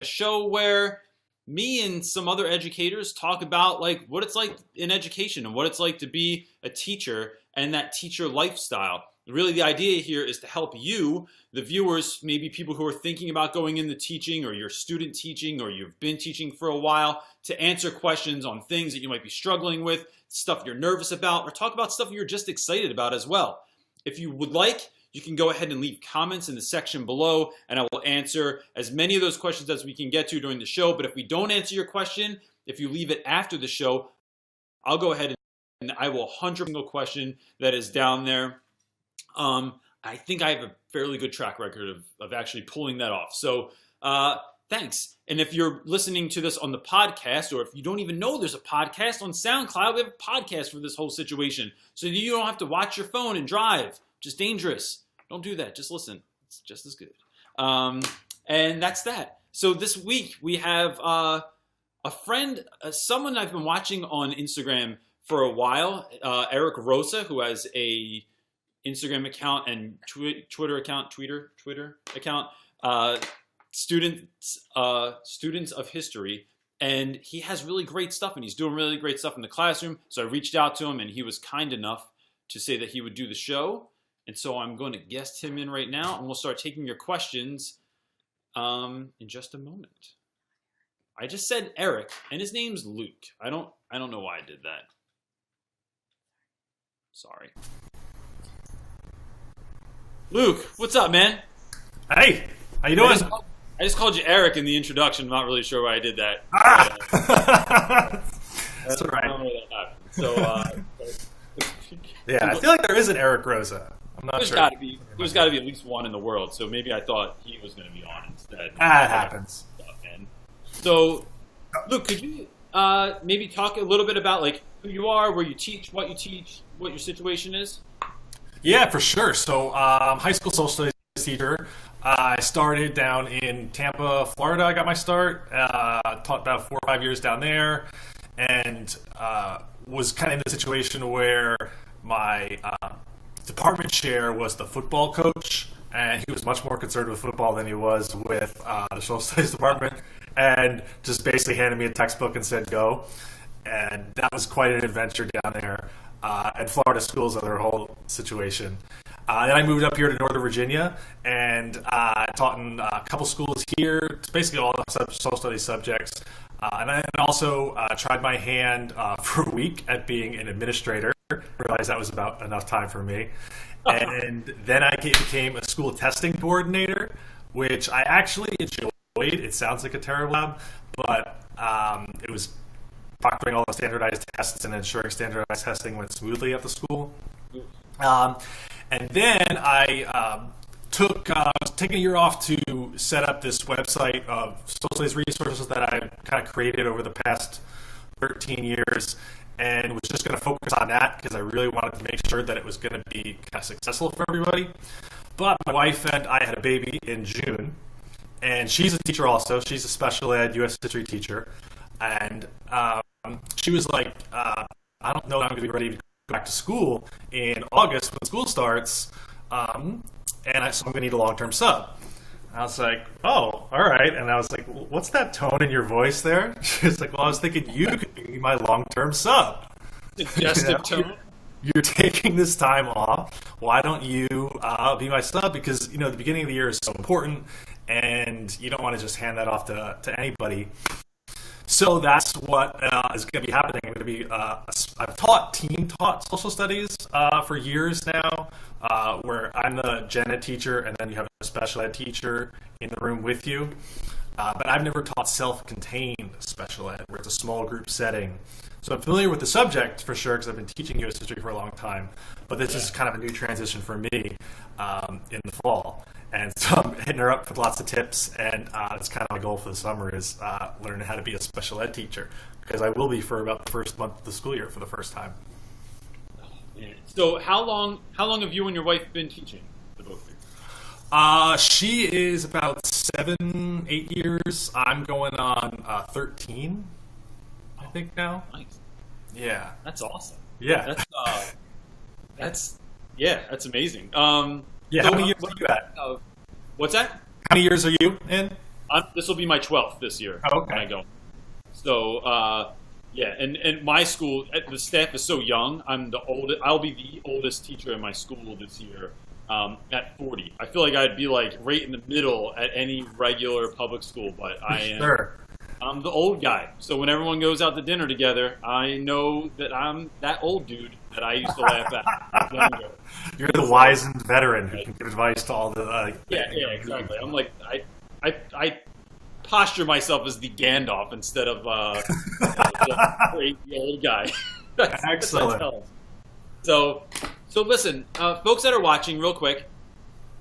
show where me and some other educators talk about like what it's like in education and what it's like to be a teacher and that teacher lifestyle. Really, the idea here is to help you, the viewers, maybe people who are thinking about going into teaching, or you're student teaching, or you've been teaching for a while, to answer questions on things that you might be struggling with, stuff you're nervous about, or talk about stuff you're just excited about as well. If you would like, you can go ahead and leave comments in the section below, and I will answer as many of those questions as we can get to during the show. But if we don't answer your question, if you leave it after the show, I'll go ahead and I will 100 single question that is down there. I think I have a fairly good track record of actually pulling that off. So thanks. And if you're listening to this on the podcast, or if you don't even know there's a podcast on SoundCloud, we have a podcast for this whole situation. So you don't have to watch your phone and drive. Just dangerous. Don't do that. Just listen. It's just as good. And that's that. So this week we have a friend, someone I've been watching on Instagram for a while, Eric Rosa, who has a Instagram account and Twitter account, students of history, and he has really great stuff, and he's doing really great stuff in the classroom. So I reached out to him, and he was kind enough to say that he would do the show, and so I'm going to guest him in right now, and we'll start taking your questions in just a moment. I just said Eric, and his name's Luke. I don't know why I did that. Sorry. Luke, what's up, man? Hey, how you doing? I just called you Eric in the introduction. I'm not really sure why I did that. That's all right. I don't know where that happened. So, yeah, I feel like there is an Eric Rosa. I'm not sure. There's got to be at least one in the world. So maybe I thought he was going to be on instead. It happens. So, Luke, could you maybe talk a little bit about like who you are, where you teach, what your situation is? Yeah, for sure. So, high school social studies teacher. I started down in Tampa, Florida. I got my start. Taught about 4 or 5 years down there, and was kind of in a situation where my department chair was the football coach, and he was much more concerned with football than he was with the social studies department, and just basically handed me a textbook and said, go. And that was quite an adventure down there. And Florida schools are their whole situation. Then I moved up here to Northern Virginia and taught in a couple schools here. It's basically all the social studies subjects. And I also tried my hand for a week at being an administrator. Realized that was about enough time for me. And then I became a school testing coordinator, which I actually enjoyed. It sounds like a terrible job, but it was proctoring all the standardized tests and ensuring standardized testing went smoothly at the school. And then I was taking a year off to set up this website of social studies resources that I kind of created over the past 13 years, and was just going to focus on that because I really wanted to make sure that it was going to be kind of successful for everybody. But my wife and I had a baby in June, and she's a teacher also. She's a special ed U.S. history teacher. And she was like, I don't know if I'm going to be ready to go back to school in August when school starts, so I'm going to need a long-term sub. I was like, oh, all right. And I was like, what's that tone in your voice there? She was like, well, I was thinking you could be my long-term sub. Suggestive tone. You're taking this time off. Why don't you be my sub? Because, the beginning of the year is so important, and you don't want to just hand that off to anybody. So that's what is going to be happening. I'm going to be. I've team-taught social studies for years now, where I'm the gen ed teacher, and then you have a special ed teacher in the room with you. But I've never taught self-contained special ed, where it's a small group setting. So I'm familiar with the subject for sure, because I've been teaching U.S. history for a long time. But this is kind of a new transition for me in the fall. And so I'm hitting her up with lots of tips, and that's kind of my goal for the summer is learn how to be a special ed teacher, because I will be for about the first month of the school year for the first time. So how long have you and your wife been teaching, the both of you? She is about 7-8 years. I'm going on 13, I think now. Nice. Yeah. That's awesome. Yeah. That's amazing. Yeah, so how many years are you at? What's that? How many years are you in? This will be my 12th this year Oh, when I okay. go. So yeah, and my school, the staff is so young. I'm the oldest. I'll be the oldest teacher in my school this year. At 40, I feel like I'd be like right in the middle at any regular public school, but Sure. I'm the old guy. So when everyone goes out to dinner together, I know that I'm that old dude that I used to laugh at younger. You're the wizened veteran who can give advice to all the. Yeah, exactly. I'm like I posture myself as the Gandalf instead of the crazy old guy. Excellent. So listen, folks that are watching, real quick,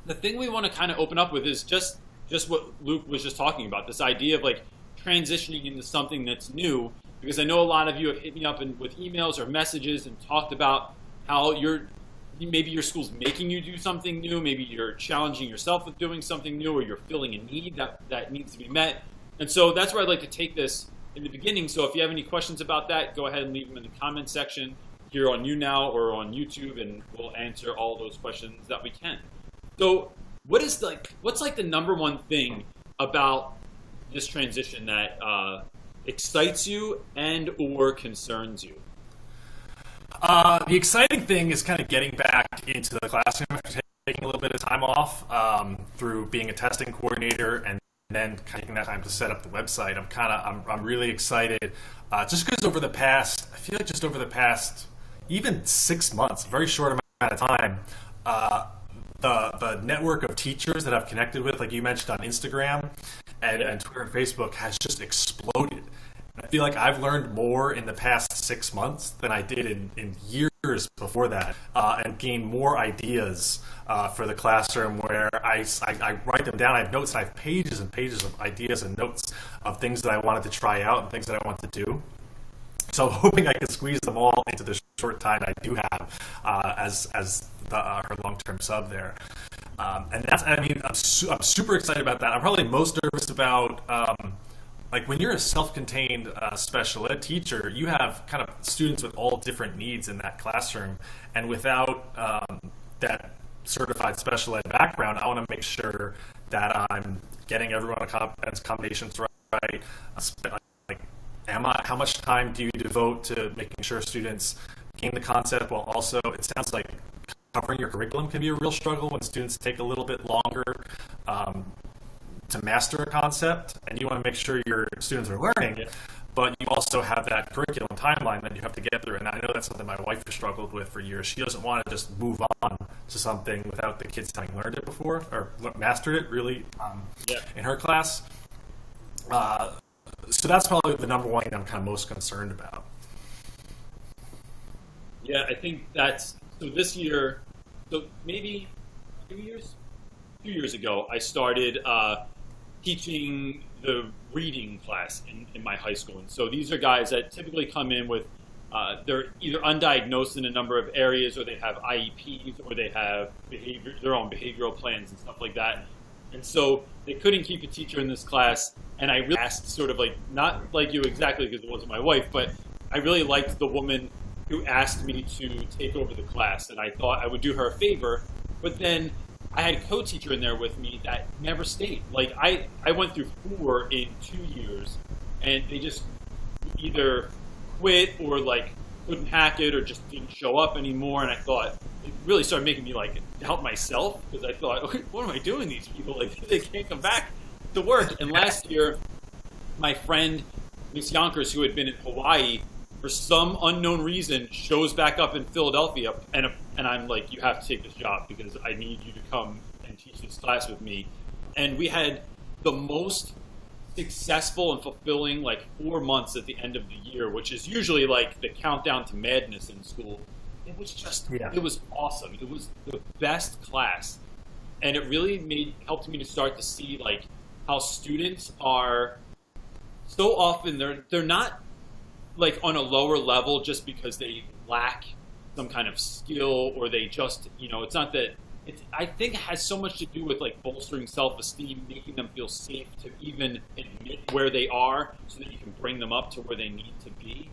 the thing we want to kind of open up with is just what Luke was just talking about, this idea of like transitioning into something that's new. Because I know a lot of you have hit me up with emails or messages and talked about how maybe your school's making you do something new, maybe you're challenging yourself with doing something new, or you're filling a need that needs to be met. And so that's where I'd like to take this in the beginning. So if you have any questions about that, go ahead and leave them in the comment section here on YouNow or on YouTube, and we'll answer all those questions that we can. So what's like the number one thing about this transition that excites you and or concerns you? The exciting thing is kind of getting back into the classroom after taking a little bit of time off through being a testing coordinator, and then taking that time to set up the website. I'm really excited, just because over the past even 6 months, a very short amount of time, the network of teachers that I've connected with, like you mentioned on Instagram and Twitter and Facebook, has just exploded. I feel like I've learned more in the past 6 months than I did in years before that, and gained more ideas for the classroom, where I write them down. I have notes, and I have pages and pages of ideas and notes of things that I wanted to try out and things that I want to do. So I'm hoping I can squeeze them all into the short time I do have as her long-term sub there. And that's, I mean, I'm super excited about that. I'm probably most nervous about, like when you're a self-contained special ed teacher, you have kind of students with all different needs in that classroom. And without that certified special ed background, I want to make sure that I'm getting everyone accommodations right. How much time do you devote to making sure students gain the concept, while also, it sounds like covering your curriculum can be a real struggle when students take a little bit longer to master a concept, and you want to make sure your students are learning, but you also have that curriculum timeline that you have to get through. And I know that's something my wife has struggled with for years. She doesn't want to just move on to something without the kids having learned it before or mastered it really in her class. So that's probably the number one thing I'm kind of most concerned about. Yeah, I think so this year, so maybe 2 years ago, I started teaching the reading class in my high school. And so these are guys that typically come in with, they're either undiagnosed in a number of areas, or they have IEPs, or they have their own behavioral plans and stuff like that. And so they couldn't keep a teacher in this class, and I really asked, sort of like, not like you exactly because it wasn't my wife, but I really liked the woman who asked me to take over the class, and I thought I would do her a favor. But then I had a co-teacher in there with me that never stayed. Like I went through 4 in 2 years, and they just either quit or like couldn't hack it or just didn't show up anymore. And I thought it really started making me like doubt myself, because I thought, okay, what am I doing these people? Like they can't come back to work. And last year, my friend Miss Yonkers, who had been in Hawaii for some unknown reason, shows back up in Philadelphia, and I'm like, you have to take this job because I need you to come and teach this class with me. And we had the most successful and fulfilling like 4 months at the end of the year, which is usually like the countdown to madness in school. It was just, It was awesome. It was the best class, and it really helped me to start to see like how students are so often they're not like on a lower level just because they lack some kind of skill, or they just, it's not that. I think it has so much to do with like bolstering self-esteem, making them feel safe to even admit where they are, so that you can bring them up to where they need to be.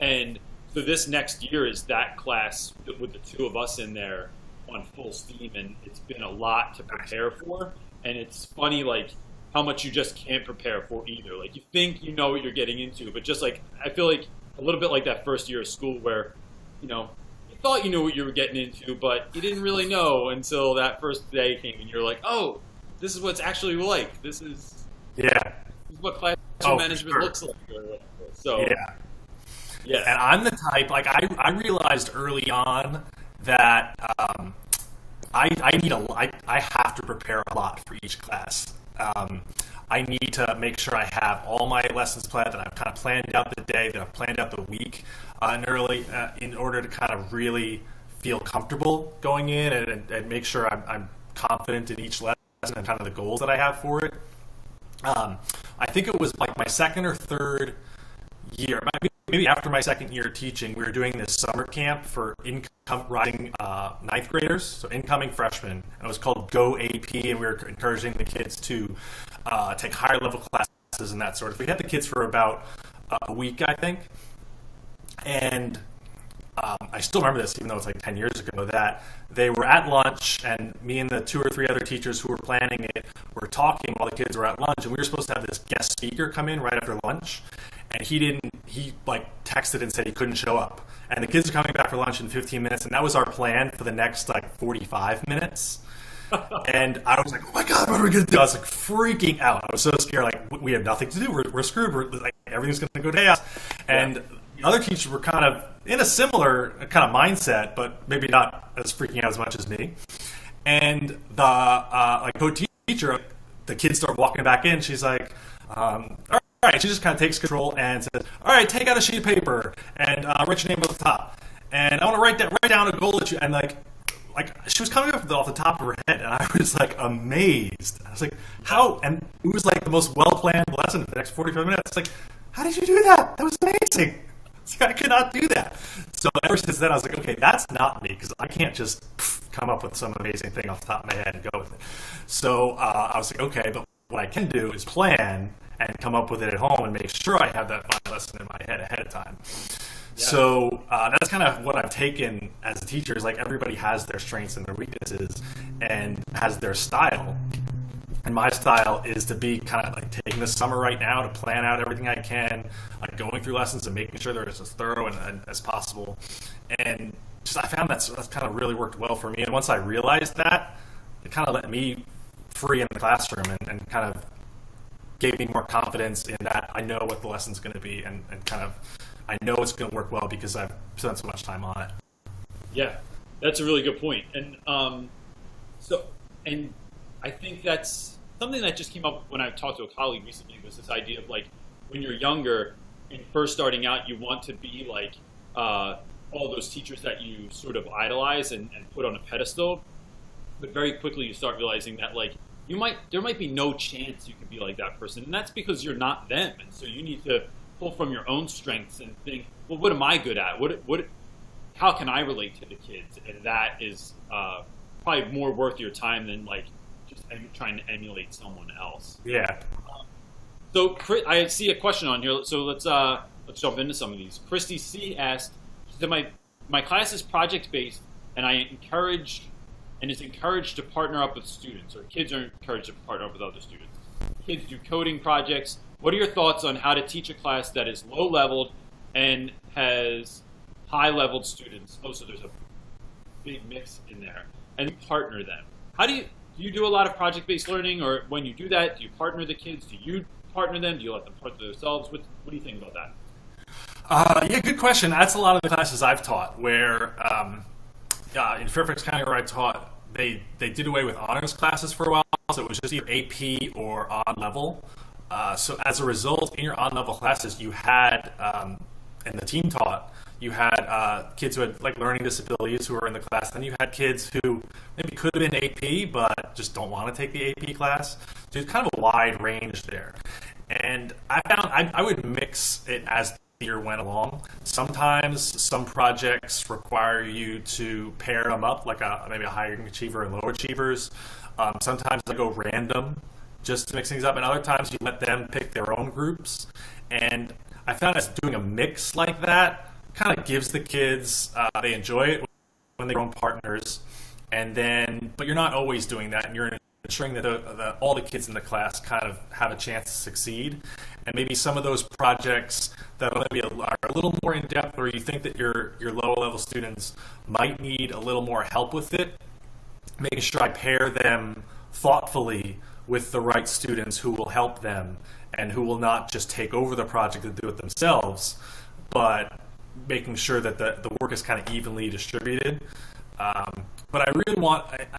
And so this next year is that class with the 2 of us in there on full steam, and it's been a lot to prepare for. And it's funny, like how much you just can't prepare for either. Like you think you know what you're getting into, but just like I feel like a little bit like that first year of school where, you know, you thought you knew what you were getting into, but you didn't really know until that first day came and you're like, oh, this is what it's actually like. This is what classroom management looks like or whatever. So yeah. And I'm the type, like I realized early on that I have to prepare a lot for each class. I need to make sure I have all my lessons planned, that I've kind of planned out the day, that I've planned out the week, in order to kind of really feel comfortable going in and make sure I'm confident in each lesson and kind of the goals that I have for it. I think it was like my second or third year, maybe after my second year teaching, we were doing this summer camp for rising ninth graders, so incoming freshmen. And it was called Go AP, and we were encouraging the kids to take higher level classes and that sort of. We had the kids for about a week, I think, and I still remember this, even though it's like 10 years ago, that they were at lunch, and me and the 2 or 3 other teachers who were planning it were talking while the kids were at lunch, and we were supposed to have this guest speaker come in right after lunch, and he like texted and said he couldn't show up. And the kids are coming back for lunch in 15 minutes, and that was our plan for the next like 45 minutes. And I was like, oh my God, what are we going to do? I was like freaking out. I was so scared, like we have nothing to do. We're screwed. Like everything's going to go to chaos. And the other teachers were kind of in a similar kind of mindset, but maybe not as freaking out as much as me. And the like co-teacher, the kids start walking back in. She's like, all right, she just kind of takes control and says, all right, take out a sheet of paper and write your name at the top. And I want to write down a goal that you, and like she was coming up off the top of her head, and I was like amazed. I was like, how? And it was like the most well-planned lesson for the next 45 minutes. It's like, how did you do that? That was amazing. It's like, I could not do that. So ever since then, I was like, okay, that's not me, because I can't just come up with some amazing thing off the top of my head and go with it. So I was like, okay, but what I can do is plan and come up with it at home and make sure I have that final lesson in my head ahead of time. Yeah. So that's kind of what I've taken as a teacher, is like everybody has their strengths and their weaknesses and has their style. And my style is to be kind of like taking the summer right now to plan out everything I can, like going through lessons and making sure they're as thorough and as possible. And just I found that's kind of really worked well for me. And once I realized that, it kind of let me free in the classroom and kind of gave me more confidence in that I know what the lesson's going to be and kind of I know it's going to work well because I've spent so much time on it. Yeah, that's a really good point. And and I think that's something that just came up when I talked to a colleague recently, was this idea of like when you're younger and first starting out, you want to be like all those teachers that you sort of idolize and put on a pedestal. But very quickly you start realizing that like there might be no chance you can be like that person. And that's because you're not them. And so you need to pull from your own strengths and think, well, what am I good at? How can I relate to the kids? And that is probably more worth your time than like just trying to emulate someone else. Yeah. So I see a question on here. So let's jump into some of these. Christy C asked, she said, my class is project-based, and is encouraged to partner up with students, or kids are encouraged to partner up with other students. Kids do coding projects. What are your thoughts on how to teach a class that is low-leveled and has high-leveled students? Oh, so there's a big mix in there. And partner them. How do you do a lot of project-based learning, or when you do that, do you partner the kids? Do you partner them? Do you let them partner themselves? What do you think about that? Yeah, good question. That's a lot of the classes I've taught, where in Fairfax County where I taught, they did away with honors classes for a while, so it was just either AP or on-level. So as a result, in your on-level classes, you had, and the team taught, you had kids who had like learning disabilities who were in the class. Then you had kids who maybe could have been AP, but just don't want to take the AP class. So it's kind of a wide range there. And I found I would mix it as the year went along. Sometimes some projects require you to pair them up, like maybe a higher achiever and lower achievers. Sometimes I go random just to mix things up, and other times you let them pick their own groups. And I found that doing a mix like that kind of gives the kids, they enjoy it when they're own partners, and then, but you're not always doing that, and you're in ensuring that all the kids in the class kind of have a chance to succeed. And maybe some of those projects that are a little more in depth, or you think that your lower level students might need a little more help with it, making sure I pair them thoughtfully with the right students who will help them and who will not just take over the project and do it themselves, but making sure that the work is kind of evenly distributed. But I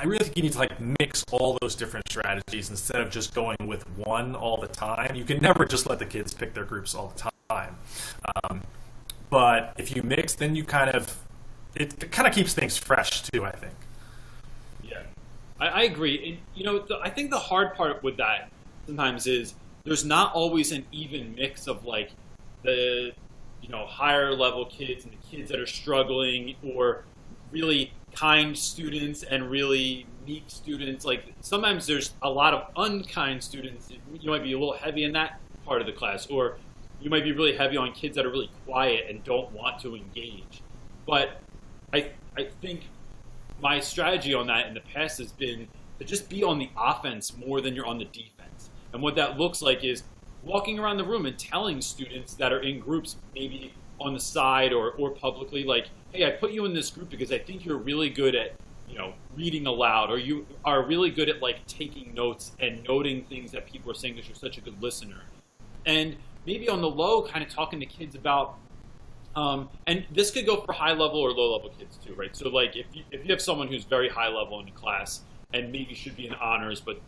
really think you need to mix all those different strategies instead of just going with one all the time. You can never just let the kids pick their groups all the time. But if you mix, then it kind of keeps things fresh too, I think. Yeah, I agree. And, I think the hard part with that sometimes is there's not always an even mix of the higher level kids and the kids that are struggling, or really kind students and really meek students. Sometimes there's a lot of unkind students. You might be a little heavy in that part of the class, or you might be really heavy on kids that are really quiet and don't want to engage. But I think my strategy on that in the past has been to just be on the offense more than you're on the defense. And what that looks like is walking around the room and telling students that are in groups, maybe on the side or publicly, hey, I put you in this group because I think you're really good at, reading aloud, or you are really good at taking notes and noting things that people are saying because you're such a good listener. And maybe on the low, kind of talking to kids about, and this could go for high level or low level kids too, right? So if you have someone who's very high level in a class and maybe should be in honors, but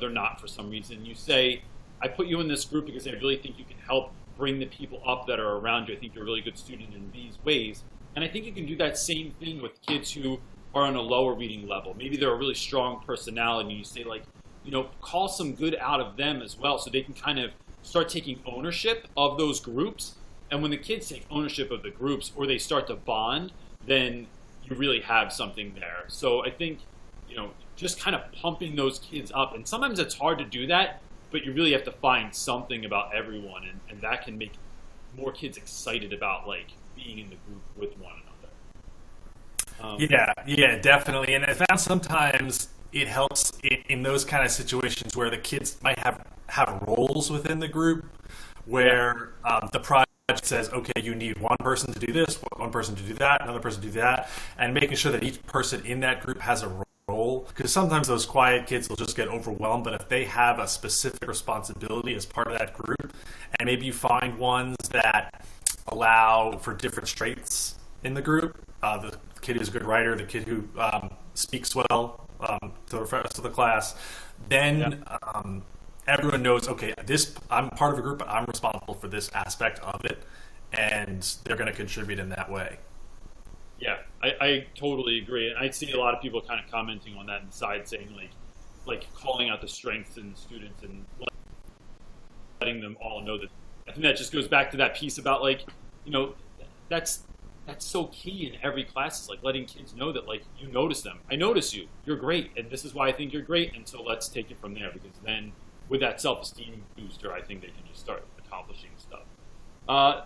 they're not for some reason, you say, I put you in this group because I really think you can help bring the people up that are around you. I think you're a really good student in these ways. And I think you can do that same thing with kids who are on a lower reading level. Maybe they're a really strong personality, and you say call some good out of them as well, so they can kind of start taking ownership of those groups. And when the kids take ownership of the groups, or they start to bond, then you really have something there. So I think, just kind of pumping those kids up. And sometimes it's hard to do that, but you really have to find something about everyone, and that can make more kids excited about being in the group with one another. Yeah, definitely. And I found sometimes it helps in those kind of situations where the kids might have roles within the group, where the project says, okay, you need one person to do this, one person to do that, another person to do that, and making sure that each person in that group has a role. Because sometimes those quiet kids will just get overwhelmed, but if they have a specific responsibility as part of that group, and maybe you find ones that allow for different traits in the group, the kid who's a good writer, the kid who speaks well to the rest of the class, then everyone knows, okay, I'm part of a group, but I'm responsible for this aspect of it, and they're going to contribute in that way. Yeah, I totally agree. And I see a lot of people kind of commenting on that inside, saying calling out the strengths in the students and letting them all know that. I think that just goes back to that piece about that's so key in every class, is letting kids know that you notice them. I notice you. You're great, and this is why I think you're great. And so let's take it from there, because then with that self-esteem booster, I think they can just start accomplishing stuff.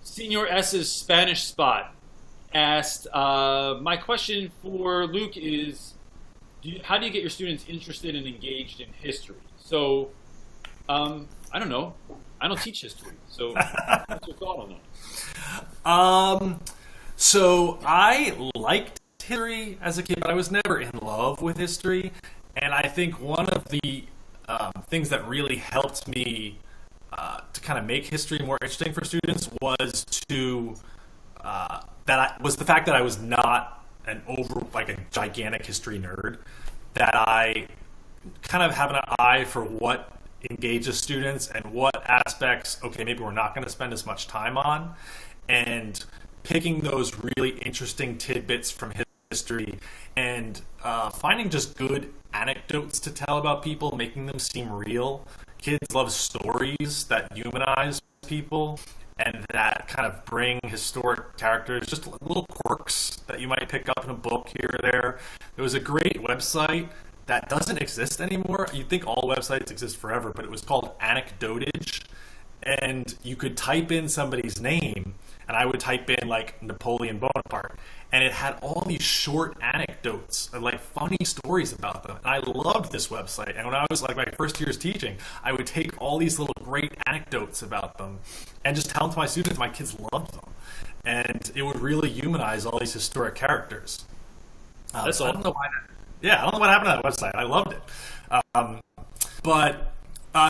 Senior S's Spanish spot asked, my question for Luke is, how do you get your students interested and engaged in history? So, I don't know. I don't teach history. So, what's your thought on that? So I liked history as a kid, but I was never in love with history. And I think one of the things that really helped me to kind of make history more interesting for students was the fact that I was not a gigantic history nerd, that I kind of have an eye for what engages students and what aspects, okay, maybe we're not going to spend as much time on, and picking those really interesting tidbits from history and finding just good anecdotes to tell about people, making them seem real. Kids love stories that humanize people and that kind of bring historic characters, just little quirks that you might pick up in a book here or there. There was a great website that doesn't exist anymore. You'd think all websites exist forever, but it was called Anecdotage. And you could type in somebody's name, and I would type in like Napoleon Bonaparte, and it had all these short anecdotes and like funny stories about them. And I loved this website. And when I was like my first years teaching, I would take all these little great anecdotes about them and just tell them to my students. My kids loved them, and it would really humanize all these historic characters. That's so all. I don't know why. I don't know what happened to that website. I loved it. But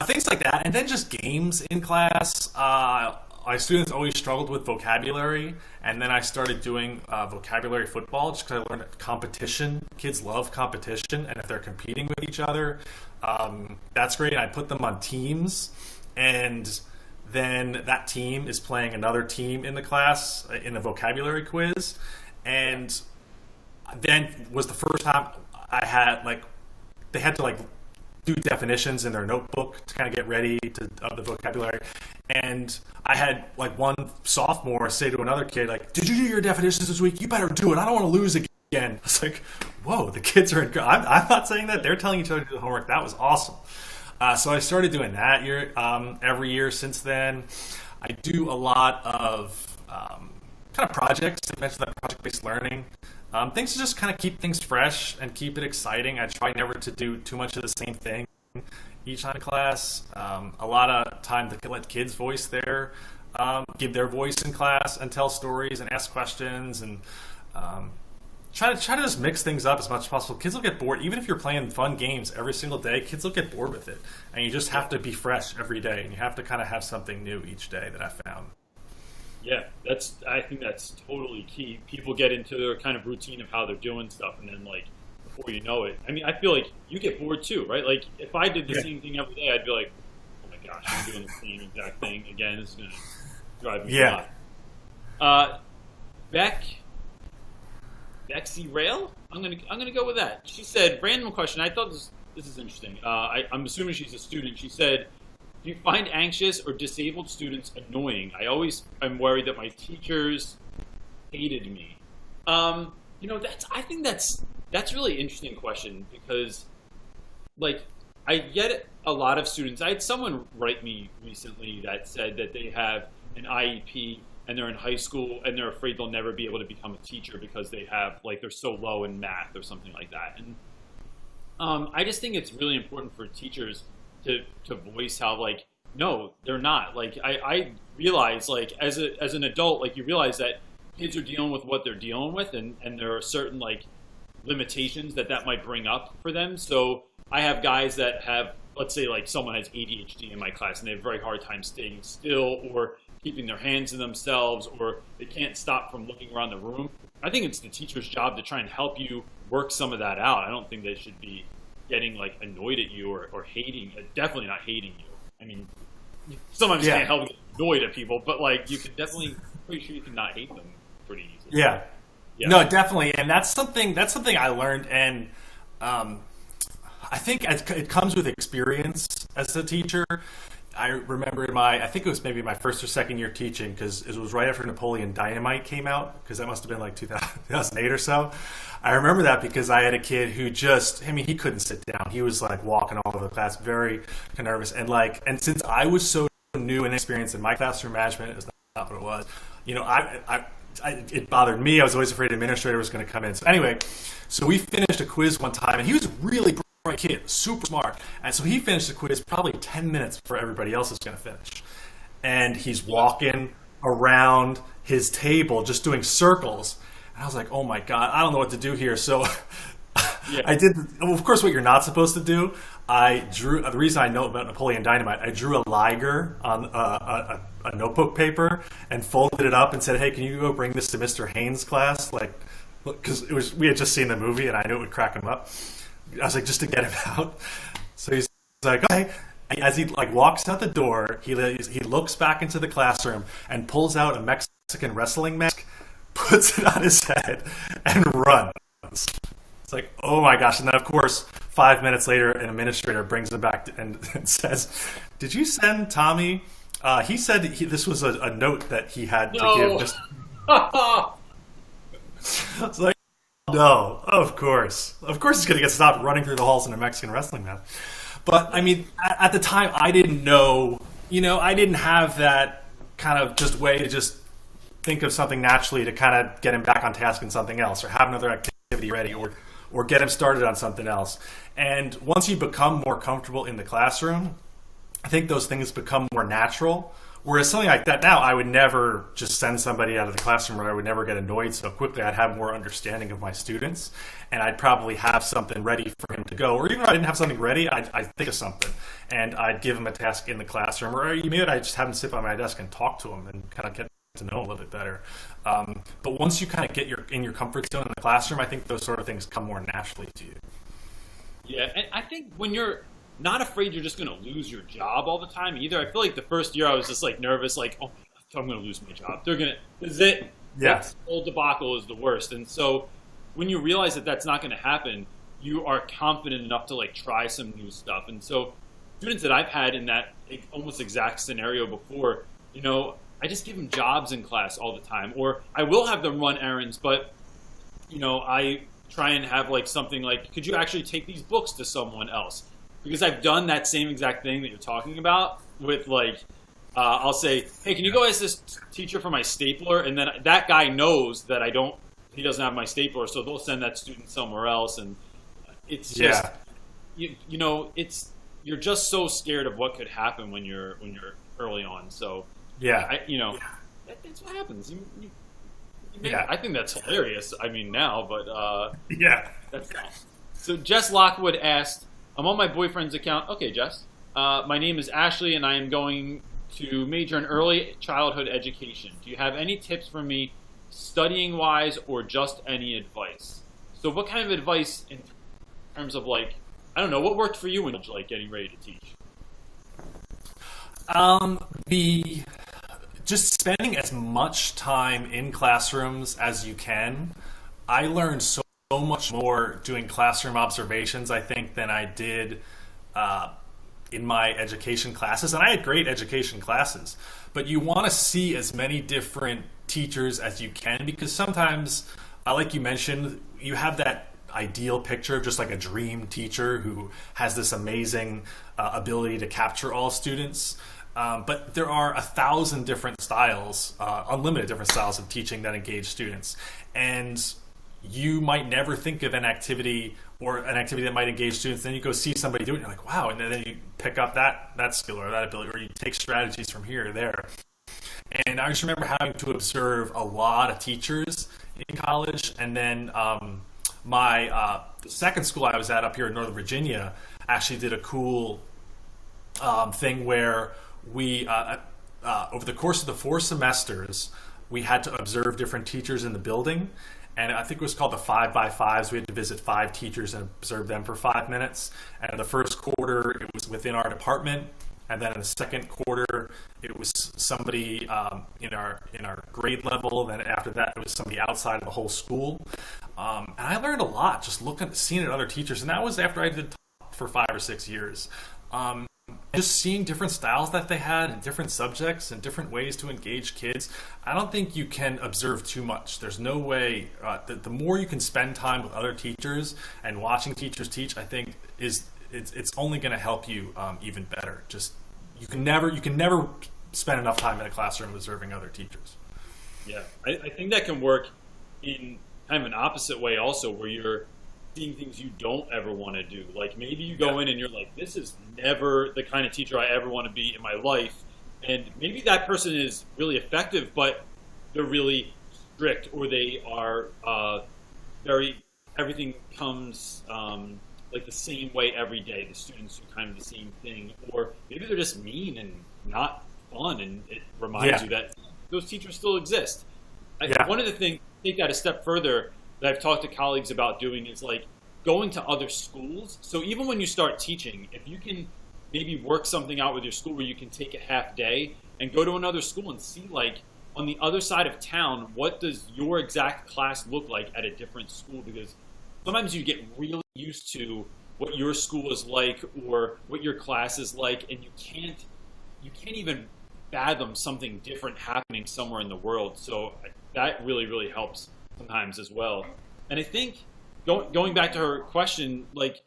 things like that, and then just games in class. My students always struggled with vocabulary, and then I started doing vocabulary football just because I learned that competition. Kids love competition, and if they're competing with each other, that's great. And I put them on teams, and then that team is playing another team in the class in a vocabulary quiz, and then was the first time I had they had to do definitions in their notebook to kind of get ready of the vocabulary. And I had one sophomore say to another kid, "Did you do your definitions this week? You better do it. I don't want to lose again." I was like, whoa, the kids are I'm not saying that. They're telling each other to do the homework. That was awesome. So I started doing that every year since then. I do a lot of kind of projects. I mentioned that project-based learning. Things to just kind of keep things fresh and keep it exciting. I try never to do too much of the same thing each time in class. A lot of time to let kids voice give their voice in class and tell stories and ask questions, and try to just mix things up as much as possible. Kids will get bored. Even if you're playing fun games every single day, kids will get bored with it. And you just have to be fresh every day, and you have to kind of have something new each day that I found. Yeah, I think that's totally key. People get into their kind of routine of how they're doing stuff, and then before you know it, I mean, I feel like you get bored too, right? If I did the same thing every day, I'd be like, oh my gosh, I'm doing the same exact thing again. This is gonna drive me nuts. Bexy Rail? I'm gonna go with that. She said, random question. I thought this is interesting. I'm assuming she's a student. She said, do you find anxious or disabled students annoying? I'm worried that my teachers hated me. I think that's really interesting question, because I get a lot of students. I had someone write me recently that said that they have an IEP and they're in high school and they're afraid they'll never be able to become a teacher because they have they're so low in math or something like that. And I just think it's really important for teachers to voice how no, they're not. I realize as an adult, you realize that kids are dealing with what they're dealing with, and there are certain limitations that might bring up for them. So I have guys that have, let's say someone has ADHD in my class and they have a very hard time staying still or keeping their hands to themselves, or they can't stop from looking around the room. I think it's the teacher's job to try and help you work some of that out. I don't think they should be getting annoyed at you or hating, definitely not hating you. I mean, sometimes you can't help get annoyed at people, but you can definitely, pretty sure you can not hate them pretty easily. Yeah. No, definitely. And that's something I learned. And I think it comes with experience as a teacher. I remember I think it was maybe my first or second year teaching, because it was right after Napoleon Dynamite came out, because that must have been 2008 or so. I remember that because I had a kid who he couldn't sit down. He was walking all over the class, very nervous. And since I was so new and inexperienced in my classroom management, is not what it was. It bothered me. I was always afraid the administrator was going to come in. So anyway, we finished a quiz one time, and he was a really bright kid, super smart. And so he finished the quiz probably 10 minutes before everybody else is going to finish. And he's walking around his table just doing circles. And I was like, oh my God, I don't know what to do here. So I did, of course, what you're not supposed to do. I drew, the reason I know about Napoleon Dynamite, I drew a Liger on a notebook paper and folded it up and said, hey, can you go bring this to Mr. Haynes' class? Because we had just seen the movie and I knew it would crack him up. I was just to get him out. So he's like, okay. As he walks out the door, he looks back into the classroom and pulls out a Mexican wrestling mask, puts it on his head, and runs. It's oh my gosh. And then, of course, 5 minutes later, an administrator brings him back and says, did you send Tommy? He said this was a note that he had to give. Just... It's no, of course. Of course he's going to get stopped running through the halls in a Mexican wrestling mask. But, I mean, at the time, I didn't know, I didn't have that kind of just way to just think of something naturally to kind of get him back on task in something else, or have another activity ready, or get him started on something else. And once you become more comfortable in the classroom, I think those things become more natural. Whereas something like that now, I would never just send somebody out of the classroom, or I would never get annoyed so quickly. I'd have more understanding of my students, and I'd probably have something ready for him to go. Or even if I didn't have something ready, I'd think of something, and I'd give him a task in the classroom. Or maybe I'd just have him sit by my desk and talk to him and kind of get to know him a little bit better. But once you kind of get in your comfort zone in the classroom, I think those sort of things come more naturally to you. Yeah, and I think when you're not afraid you're just going to lose your job all the time either. I feel like the first year I was just like nervous, like, oh, I'm going to lose my job. They're going to, is it? Yeah. That whole debacle is the worst. And so when you realize that that's not going to happen, you are confident enough to like try some new stuff. And so students that I've had in that almost exact scenario before, you know, I just give them jobs in class all the time, or I will have them run errands, but, you know, I try and have like something like, could you actually take these books to someone else? Because I've done that same exact thing that you're talking about with like, I'll say, hey, can you go ask this teacher for my stapler? And then that guy knows that he doesn't have my stapler, so they'll send that student somewhere else. And it's just, you know, you're just so scared of what could happen when you're early on. So that's what happens. I think that's hilarious. I mean now, but that's not. So Jess Lockwood asked, I'm on my boyfriend's account. Okay, Jess. My name is Ashley, and I am going to major in early childhood education. Do you have any tips for me, studying-wise, or just any advice? So what kind of advice in terms of, like, I don't know, what worked for you when you were, like, getting ready to teach? Just spending as much time in classrooms as you can. I learned so much more doing classroom observations, I think, than I did in my education classes. And I had great education classes, but you want to see as many different teachers as you can, because sometimes, like you mentioned, you have that ideal picture of just like a dream teacher who has this amazing ability to capture all students. But there are 1,000 different styles, unlimited different styles of teaching that engage students. And you might never think of an activity that might engage students. Then you go see somebody do it, and you're like, wow. And then you pick up that skill or that ability, or you take strategies from here or there. And I just remember having to observe a lot of teachers in college. And then my second school I was at up here in Northern Virginia actually did a cool thing where we, over the course of the 4 semesters, we had to observe different teachers in the building. And I think it was called the 5x5s. We had to visit 5 teachers and observe them for 5 minutes. And in the first quarter, it was within our department. And then in the second quarter, it was somebody in our grade level. And then after that, it was somebody outside of the whole school. And I learned a lot just seeing at other teachers. And that was after I did for 5 or 6 years. Just seeing different styles that they had and different subjects and different ways to engage kids. I don't think you can observe too much. There's no way. The more you can spend time with other teachers and watching teachers teach, I think it's only going to help you even better. Just you can never spend enough time in a classroom observing other teachers. Yeah, I think that can work in kind of an opposite way also, where you're seeing things you don't ever want to do. Like maybe you go in and you're like, this is never the kind of teacher I ever want to be in my life. And maybe that person is really effective, but they're really strict, or they are everything comes like the same way every day. The students do kind of the same thing. Or maybe they're just mean and not fun, and it reminds you that those teachers still exist. One of the things, take that a step further, that I've talked to colleagues about doing is like going to other schools. So even when you start teaching, if you can maybe work something out with your school where you can take a half day and go to another school and see, like, on the other side of town, what does your exact class look like at a different school? Because sometimes you get really used to what your school is like or what your class is like, and you can't even fathom something different happening somewhere in the world. So that really, really helps sometimes as well. And I think going back to her question, like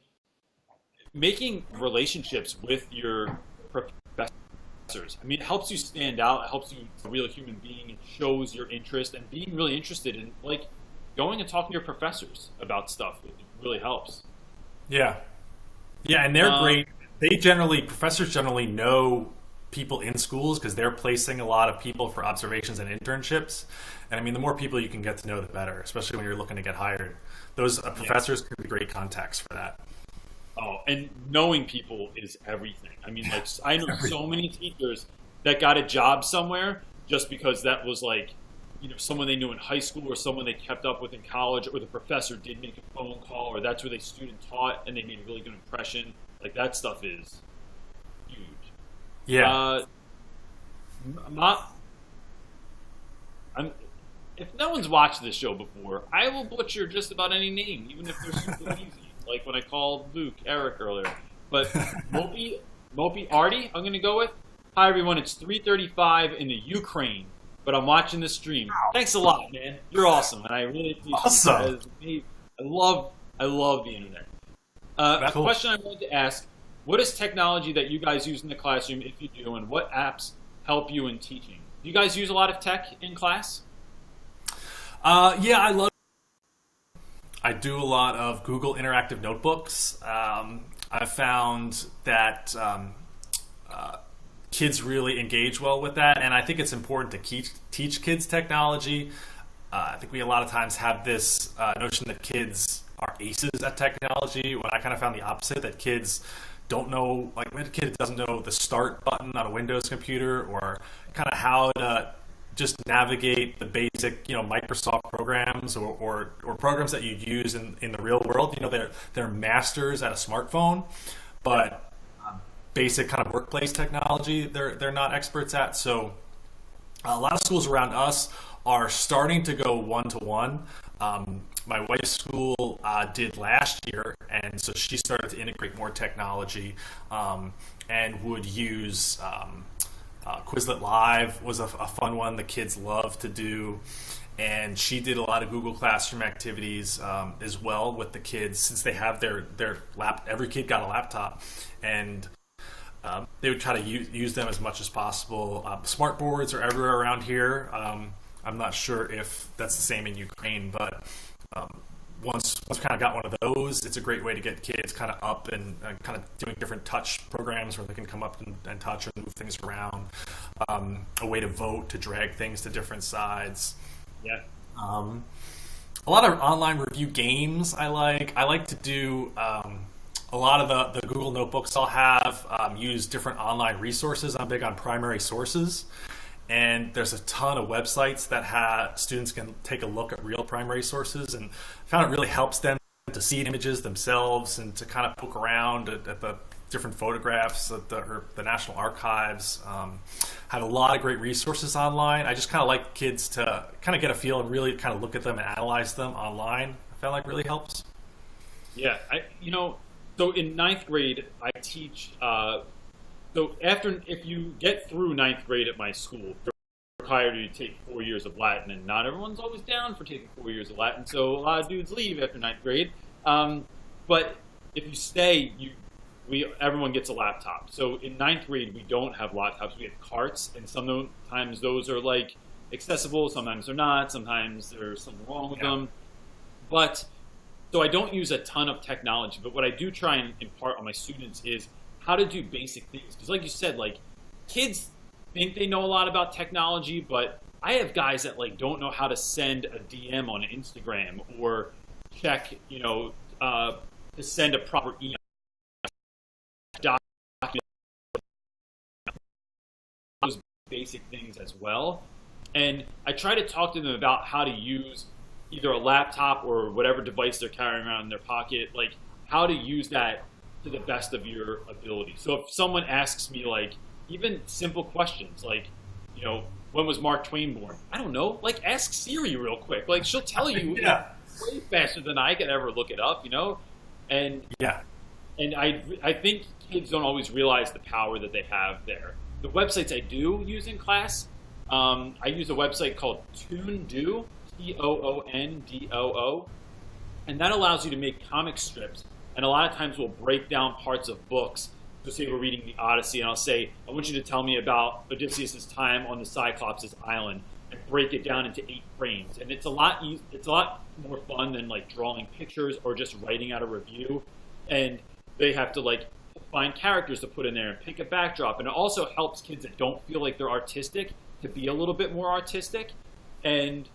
making relationships with your professor I mean, it helps you stand out. It helps you be a real human being. It shows your interest and being really interested in like going and talking to your professors about stuff. It really helps. Yeah. Yeah, and they're great. Professors generally know people in schools because they're placing a lot of people for observations and internships. And I mean, the more people you can get to know, the better, especially when you're looking to get hired. Those professors could be great contacts for that. Oh, and knowing people is everything. I mean, like I know so many teachers that got a job somewhere just because that was like, you know, someone they knew in high school or someone they kept up with in college, or the professor did make a phone call, or that's where they student taught and they made a really good impression. Like that stuff is huge. Yeah. If no one's watched this show before, I will butcher just about any name, even if they're super easy. Like when I called Luke, Eric earlier. But Mopi Artie, I'm going to go with. Hi, everyone. It's 3:35 in the Ukraine, but I'm watching this stream. Thanks a lot, man. You're awesome, and I really appreciate it. I love the internet. A question I wanted to ask, what is technology that you guys use in the classroom, if you do, and what apps help you in teaching? Do you guys use a lot of tech in class? Yeah, I do a lot of Google Interactive Notebooks. I've found that kids really engage well with that, and I think it's important to teach kids technology. I think we a lot of times have this notion that kids are aces at technology, when I kind of found the opposite, that kids don't know, like when a kid doesn't know the start button on a Windows computer, or kind of how to just navigate the basic, Microsoft programs or programs that you'd use in the real world. They're masters at a smartphone, but basic kind of workplace technology they're not experts at. So a lot of schools around us are starting to go one-to-one. My wife's school did last year, and so she started to integrate more technology and would use Quizlet Live was a fun one the kids love to do, and she did a lot of Google Classroom activities as well with the kids, since they have their every kid got a laptop, and they would try to use them as much as possible. Smart boards are everywhere around here. I'm not sure if that's the same in Ukraine, but once we kind of got one of those, it's a great way to get kids kind of up and kind of doing different touch programs where they can come up and touch and move things around. A way to vote, to drag things to different sides. Yeah. A lot of online review games I like. I like to do a lot of the Google Notebooks I'll have use different online resources. I'm big on primary sources. And there's a ton of websites that students can take a look at real primary sources, and I found it really helps them to see images themselves and to kind of poke around at the different photographs at the National Archives. Have a lot of great resources online. I just kind of like kids to kind of get a feel and really kind of look at them and analyze them online. I found like really helps. Yeah, so in ninth grade, I teach. So if you get through ninth grade at my school, they're required you to take 4 years of Latin, and not everyone's always down for taking 4 years of Latin, so a lot of dudes leave after ninth grade. But if you stay, everyone gets a laptop. So in ninth grade, we don't have laptops. We have carts, and sometimes those are like accessible, sometimes they're not, sometimes there's something wrong with them. But so I don't use a ton of technology, but what I do try and impart on my students is how to do basic things. Because like you said, like kids think they know a lot about technology, but I have guys that like don't know how to send a DM on Instagram or check, to send a proper email document. Those basic things as well. And I try to talk to them about how to use either a laptop or whatever device they're carrying around in their pocket, like how to use that to the best of your ability. So if someone asks me like even simple questions like, when was Mark Twain born? I don't know. Like ask Siri real quick. Like she'll tell you way faster than I could ever look it up, And and I think kids don't always realize the power that they have there. The websites I do use in class, I use a website called Toondoo, Toondoo, and that allows you to make comic strips. And a lot of times we'll break down parts of books so say we're reading the Odyssey, and I'll say, I want you to tell me about Odysseus' time on the Cyclops' island, and break it down into 8 frames. And it's a lot more fun than like drawing pictures or just writing out a review. And they have to like find characters to put in there and pick a backdrop. And it also helps kids that don't feel like they're artistic to be a little bit more artistic. And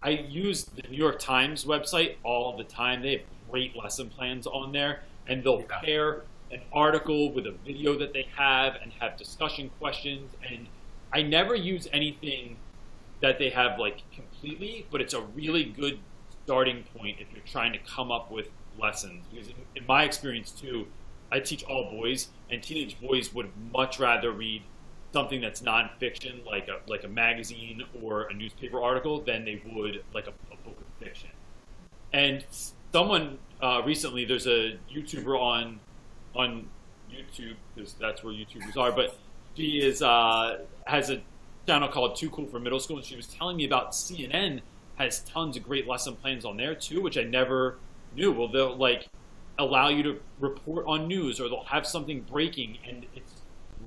I use the New York Times website all the time. They have great lesson plans on there, and they'll pair an article with a video that they have and have discussion questions. And I never use anything that they have like completely, but it's a really good starting point if you're trying to come up with lessons. Because in my experience too, I teach all boys, and teenage boys would much rather read something that's nonfiction, like a magazine or a newspaper article, than they would like a book of fiction. And someone recently, there's a YouTuber on YouTube, because that's where YouTubers are, but she has a channel called Too Cool for Middle School, and she was telling me about CNN has tons of great lesson plans on there too, which I never knew. Well, they'll like allow you to report on news, or they'll have something breaking, and it's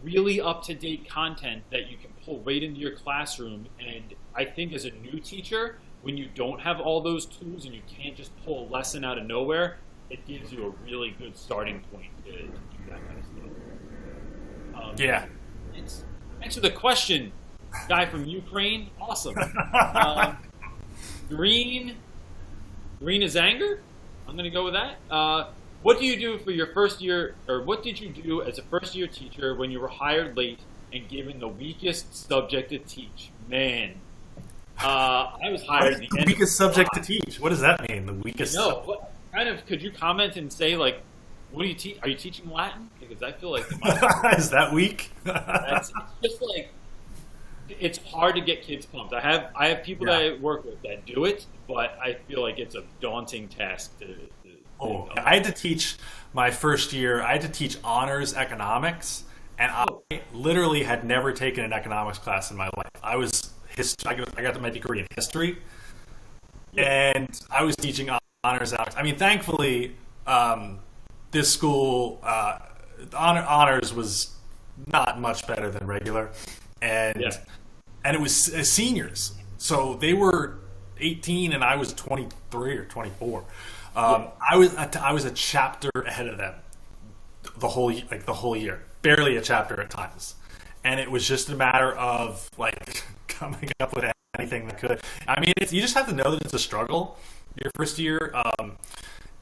really up-to-date content that you can pull right into your classroom. And I think as a new teacher, when you don't have all those tools and you can't just pull a lesson out of nowhere, it gives you a really good starting point to do that kind of stuff. Thanks for the question, guy from Ukraine. Awesome. Green is anger? I'm going to go with that. What do you do for your first year, or what did you do as a first-year teacher when you were hired late and given the weakest subject to teach? Man, I was hired. The weakest subject to teach. What does that mean? The weakest. No. What kind of? Could you comment and say like, what do you teach? Are you teaching Latin? Because I feel like is that weak? It's just like it's hard to get kids pumped. I have people that I work with that do it, but I feel like it's a daunting task to I had to teach my first year. I had to teach honors economics, and I literally had never taken an economics class in my life. I got my degree in history, and I was teaching honors economics. I mean, thankfully, this school honors was not much better than regular, and it was seniors, so they were 18 and I was 23 or 24. I was a chapter ahead of them the whole year, barely a chapter at times, and it was just a matter of like coming up with anything that could. I mean, you just have to know that it's a struggle your first year,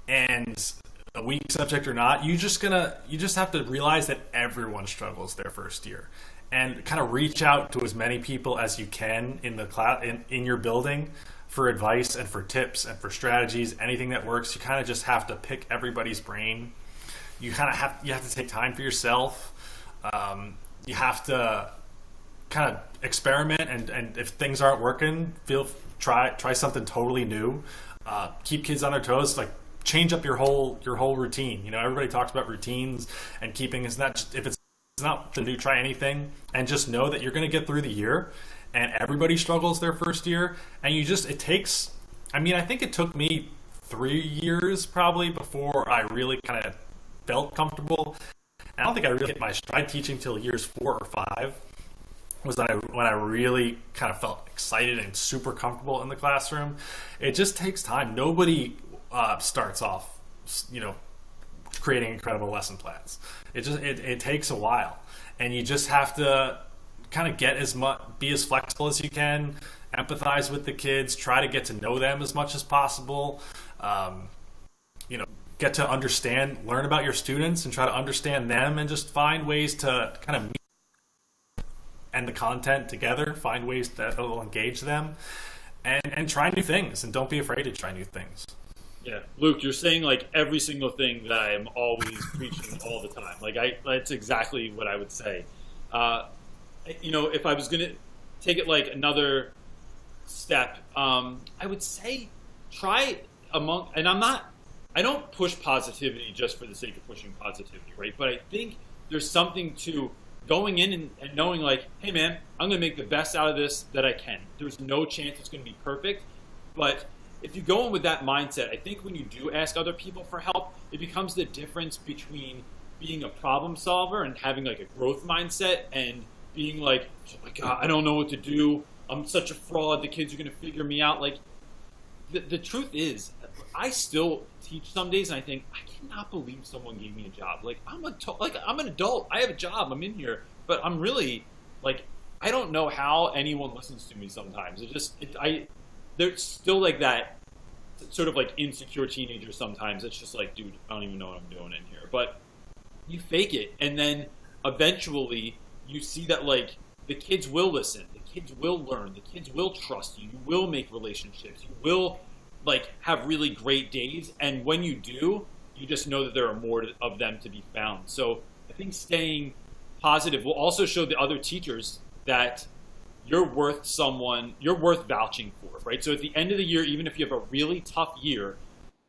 and a weak subject or not, you just have to realize that everyone struggles their first year, and kind of reach out to as many people as you can in the class in your building for advice and for tips and for strategies, anything that works. You kind of just have to pick everybody's brain. You have to take time for yourself. You have to kind of experiment, and if things aren't working, try something totally new. Keep kids on their toes, like change up your whole routine. You know, everybody talks about routines and keeping. It's not just, if it's not to do, try anything, and just know that you're going to get through the year. And everybody struggles their first year, and it takes, I mean, I think it took me 3 years probably before I really kind of felt comfortable. And I don't think I really hit my stride teaching till years 4 or 5 was when I really kind of felt excited and super comfortable in the classroom. It just takes time. Nobody starts off, creating incredible lesson plans. It takes a while, and you just have to kind of be as flexible as you can, empathize with the kids, try to get to know them as much as possible, get to learn about your students and try to understand them, and just find ways to kind of meet and the content together, find ways that will engage them, and try new things, and don't be afraid to try new things. Yeah, Luke, you're saying like every single thing that I am always preaching all the time. Like that's exactly what I would say. If I was going to take it like another step, I would say try and I don't push positivity just for the sake of pushing positivity, right? But I think there's something to going in and knowing like, hey man, I'm going to make the best out of this that I can. There's no chance it's going to be perfect, but if you go in with that mindset, I think when you do ask other people for help, it becomes the difference between being a problem solver and having like a growth mindset and being like, oh my God, I don't know what to do. I'm such a fraud. The kids are going to figure me out. Like, the truth is, I still teach some days, and I think I cannot believe someone gave me a job. Like, I'm an adult. I have a job. I'm in here, but I'm really like, I don't know how anyone listens to me sometimes. There's still like that sort of like insecure teenager sometimes. It's just like, dude, I don't even know what I'm doing in here. But you fake it, and then eventually you see that like the kids will listen. Kids will learn. The kids will trust you. You will make relationships. You will like have really great days. And when you do, you just know that there are more of them to be found. So I think staying positive will also show the other teachers that you're worth vouching for, right? So at the end of the year, even if you have a really tough year,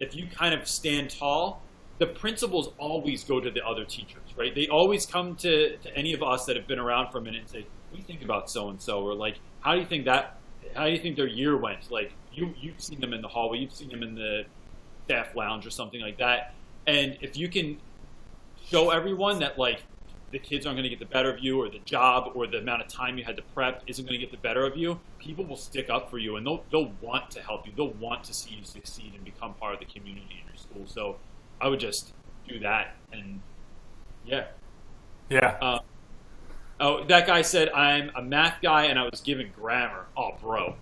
if you kind of stand tall, the principals always go to the other teachers, right? They always come to any of us that have been around for a minute and say, what do you think about so-and-so? Or like, how do you think their year went? Like, you've seen them in the hallway, you've seen them in the staff lounge or something like that. And if you can show everyone that like the kids aren't going to get the better of you, or the job or the amount of time you had to prep isn't going to get the better of you, people will stick up for you, and they'll want to help you. They'll want to see you succeed and become part of the community in your school. So I would just do that. And yeah. Oh, that guy said, I'm a math guy and I was given grammar. Oh, bro.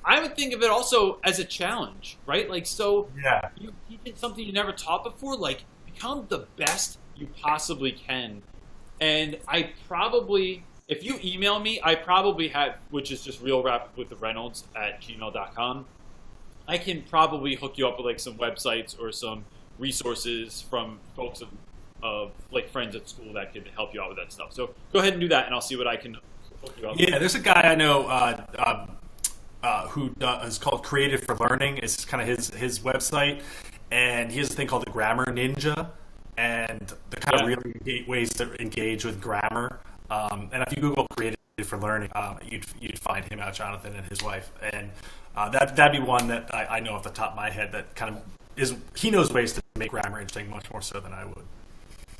I would think of it also as a challenge, right? Like, so you did something you never taught before, like become the best you possibly can. And I probably, if you email me, I probably have, which is just realrapidwiththereynolds@gmail.com. I can probably hook you up with like some websites or some resources from folks of like friends at school that could help you out with that stuff. So go ahead and do that, and I'll see what I can hook you up with. Yeah, there's a guy I know who is called Creative for Learning. It's kind of his website, and he has a thing called the Grammar Ninja, and the kind of really great ways to engage with grammar. And if you Google Creative for Learning, you'd find him out, Jonathan and his wife, and that'd be one that I know off the top of my head that kind of he knows ways to make grammar interesting much more so than I would.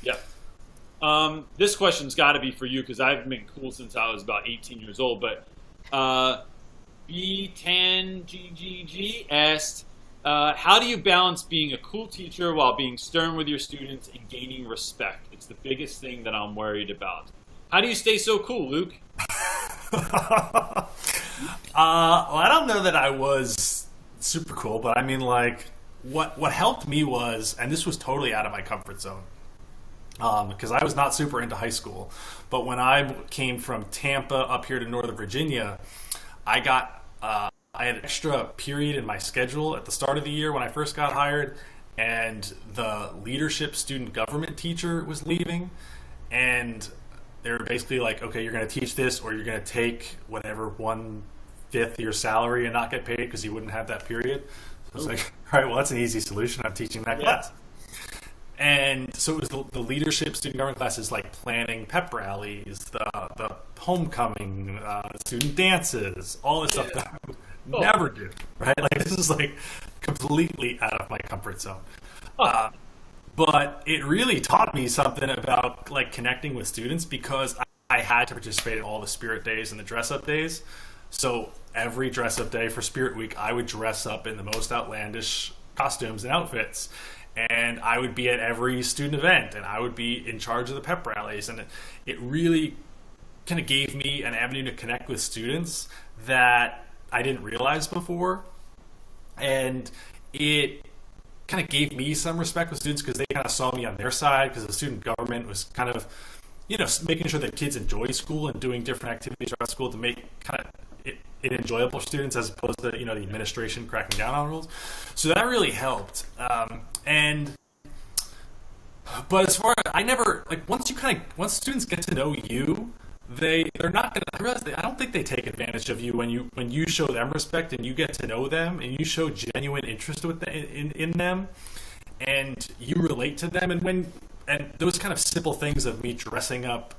Yeah. This question's got to be for you because I've been cool since I was about 18 years old. But B10GGG asked, how do you balance being a cool teacher while being stern with your students and gaining respect? It's the biggest thing that I'm worried about. How do you stay so cool, Luke? Well, I don't know that I was super cool, but I mean, like, what helped me was, and this was totally out of my comfort zone, because I was not super into high school, but when I came from Tampa up here to Northern Virginia, I had an extra period in my schedule at the start of the year when I first got hired, and the leadership student government teacher was leaving, and they were basically like, okay, you're going to teach this, or you're going to take whatever 1/5 of your salary and not get paid because you wouldn't have that period. So I was like, all right, well, that's an easy solution. I'm teaching that class. And so it was the leadership student government classes, like planning pep rallies, the homecoming, student dances, all this stuff that I would never do, right? Like, this is like completely out of my comfort zone. But it really taught me something about like connecting with students, because I had to participate in all the spirit days and the dress up days. So every dress up day for Spirit Week, I would dress up in the most outlandish costumes and outfits. And I would be at every student event, and I would be in charge of the pep rallies. And it really kind of gave me an avenue to connect with students that I didn't realize before. And it kind of gave me some respect with students because they kind of saw me on their side, because the student government was kind of, making sure that kids enjoy school and doing different activities around school to make kind of it enjoyable for students, as opposed to, the administration cracking down on rules. So that really helped. But as far as I never, like, once students get to know you, they're not going to, I realize I don't think they take advantage of you when you show them respect and you get to know them and you show genuine interest in them and you relate to them, and those kind of simple things of me dressing up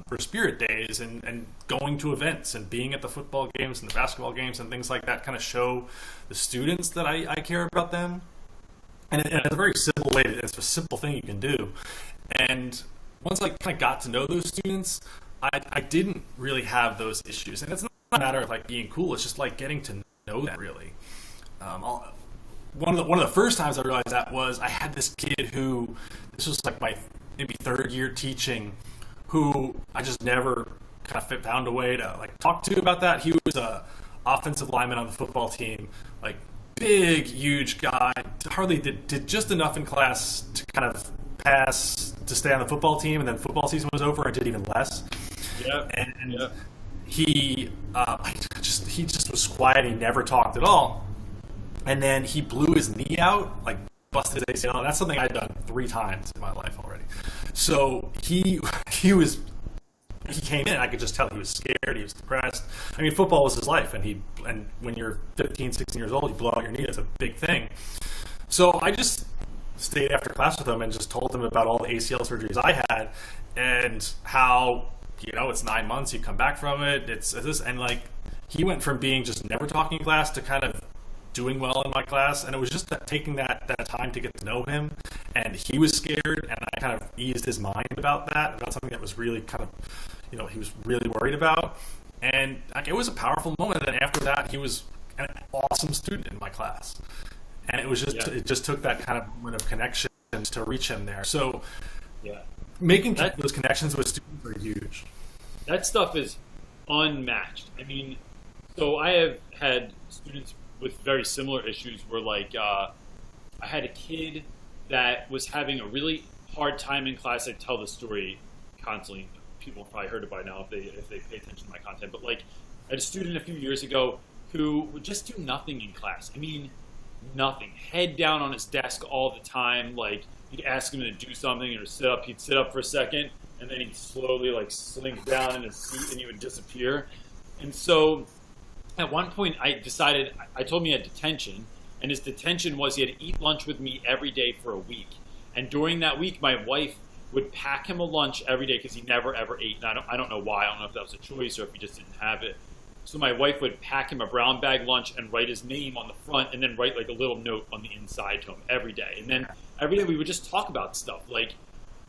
for spirit days and going to events and being at the football games and the basketball games and things like that, kind of show the students that I care about them. And it's a very simple way. It's a simple thing you can do. And once I kind of got to know those students, I didn't really have those issues. And it's not a matter of like being cool. It's just like getting to know them really. One of the first times I realized that was I had this kid who, this was like my maybe third year teaching, who I just never kind of found a way to like talk to about that. He was a offensive lineman on the football team, like big, huge guy, hardly did just enough in class to kind of pass to stay on the football team, and then football season was over and did even less. Yeah. And he just was quiet. He never talked at all. And then he blew his knee out, like busted his ACL. That's something I'd done 3 times in my life already. So he came in, I could just tell he was scared, he was depressed. I mean, football was his life, and when you're 15, 16 years old, you blow out your knee, that's a big thing. So I just stayed after class with him and just told him about all the ACL surgeries I had and how, it's 9 months, you come back from it, it's this, and like, he went from being just never talking in class to kind of doing well in my class, and it was just taking that time to get to know him, and he was scared, and I kind of eased his mind about something that was really kind of, he was really worried about, and like, it was a powerful moment. And after that, he was an awesome student in my class, and it was just it just took that kind of moment of connections to reach him there. So making those connections with students are huge. That stuff is unmatched. I mean, so I have had students with very similar issues where, like, I had a kid that was having a really hard time in class. I tell the story constantly. People have probably heard it by now if they pay attention to my content. But, like, I had a student a few years ago who would just do nothing in class. I mean, nothing. Head down on his desk all the time. Like, you'd ask him to do something or sit up. He'd sit up for a second, and then he'd slowly, like, slink down in his seat, and he would disappear. And so at one point, I told him he had detention, and his detention was he had to eat lunch with me every day for a week. And during that week, my wife would pack him a lunch every day because he never, ever ate. And I don't know why. I don't know if that was a choice or if he just didn't have it. So my wife would pack him a brown bag lunch and write his name on the front and then write like a little note on the inside to him every day. And then every day we would just talk about stuff like,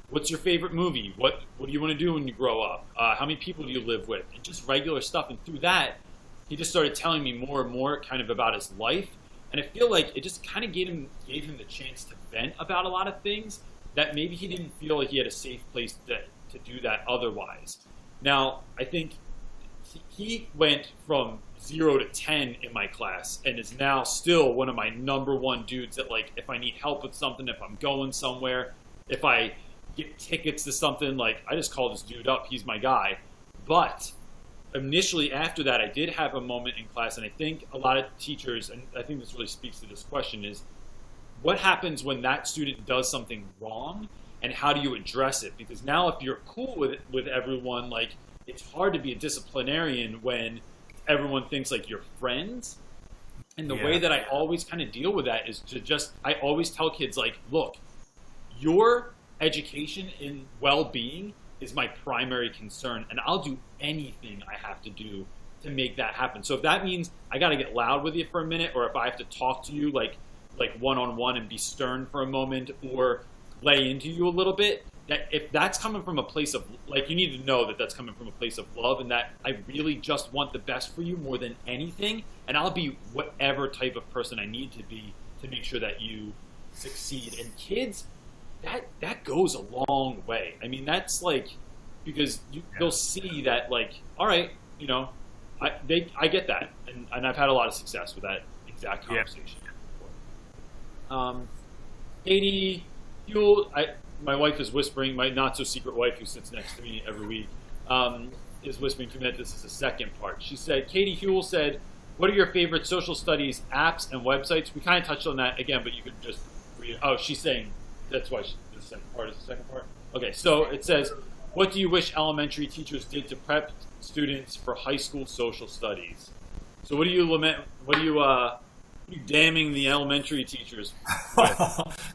what's your favorite movie? What do you want to do when you grow up? How many people do you live with? And just regular stuff. And through that, he just started telling me more and more kind of about his life. And I feel like it just kind of gave him the chance to vent about a lot of things that maybe he didn't feel like he had a safe place to do that otherwise. Now, I think he went from 0 to 10 in my class and is now still one of my number one dudes that, like, if I need help with something, if I'm going somewhere, if I get tickets to something, like, I just call this dude up. He's my guy. But initially after that, I did have a moment in class, and I think a lot of teachers, and I think this really speaks to this question, is what happens when that student does something wrong, and how do you address it? Because now if you're cool with everyone, like, it's hard to be a disciplinarian when everyone thinks like you're friends. And the way that I always kind of deal with that is I always tell kids, like, look, your education and well-being is my primary concern, and I'll do anything I have to do to make that happen. So if that means I got to get loud with you for a minute, or if I have to talk to you like one-on-one and be stern for a moment, or lay into you a little bit, that if that's coming from a place of, like, you need to know that that's coming from a place of love, and that I really just want the best for you more than anything, and I'll be whatever type of person I need to be to make sure that you succeed. And kids, that goes a long way. I mean, that's like, because they'll see that, like, all right, I get that, and I've had a lot of success with that exact conversation. Katie, my wife is whispering, my not-so-secret wife who sits next to me every week, is whispering to me that this is the second part. She said, Katie Huell said, what are your favorite social studies apps and websites? We kind of touched on that again, but you could just read it. Oh, she's saying that's why the second part is the second part. Okay, so it says, what do you wish elementary teachers did to prep students for high school social studies? So what do you lament? What are you damning the elementary teachers with?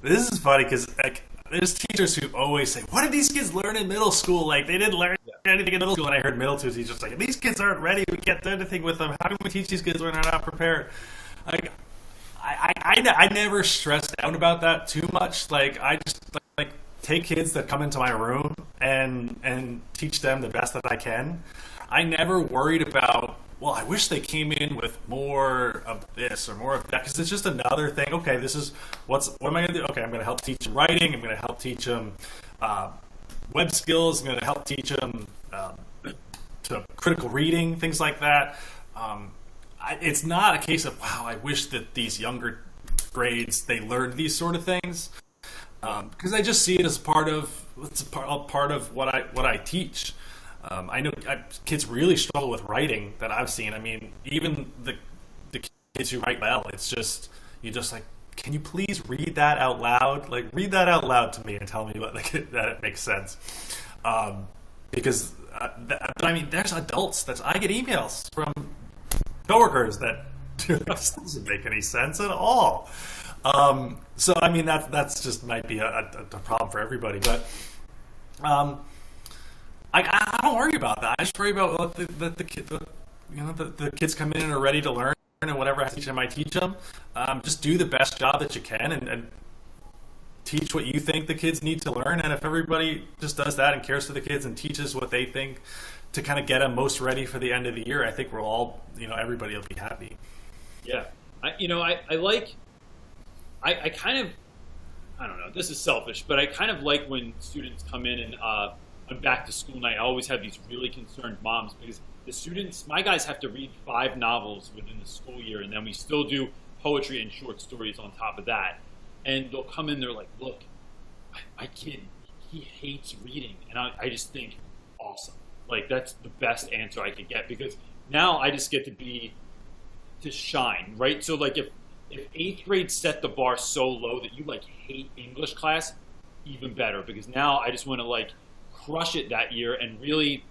This is funny because, like, there's teachers who always say, "What did these kids learn in middle school? Like they didn't learn anything in middle school." And I heard middle school teachers like, "These kids aren't ready. We can't do anything with them. How can we teach these kids when they're not prepared?" Like, I never stressed out about that too much. Like I just like take kids that come into my room and teach them the best that I can. I never worried about, well, I wish they came in with more of this or more of that, because it's just another thing. Okay, this is what am I going to do? Okay, I'm going to help teach them writing. I'm going to help teach them web skills. I'm going to help teach them to critical reading, things like that. It's not a case of, wow, I wish that these younger grades, they learned these sort of things, because I just see it as part of what I teach. I know kids really struggle with writing that I've seen. I mean, even the kids who write well, it's just, you're just like, can you please read that out loud? Like, read that out loud to me and tell me that it makes sense. Because, but I mean, there's adults I get emails from coworkers that this doesn't make any sense at all. So I mean, that's just might be a problem for everybody, but I don't worry about that. I just worry about the kids come in and are ready to learn, and whatever I teach them, I teach them. Just do the best job that you can, and teach what you think the kids need to learn. And if everybody just does that and cares for the kids and teaches what they think to kind of get them most ready for the end of the year, I think we're all, everybody will be happy. Yeah. I kind of, I don't know, this is selfish, but I kind of like when students come in and on back to school night, I always have these really concerned moms, because the students, my guys have to read 5 novels within the school year, and then we still do poetry and short stories on top of that. And they'll come in, they're like, look, my kid, he hates reading. And I just think, awesome. Like, that's the best answer I could get, because now I just get to shine, right? So like if 8th grade set the bar so low that you like hate English class, even better, because now I just want to like crush it that year and really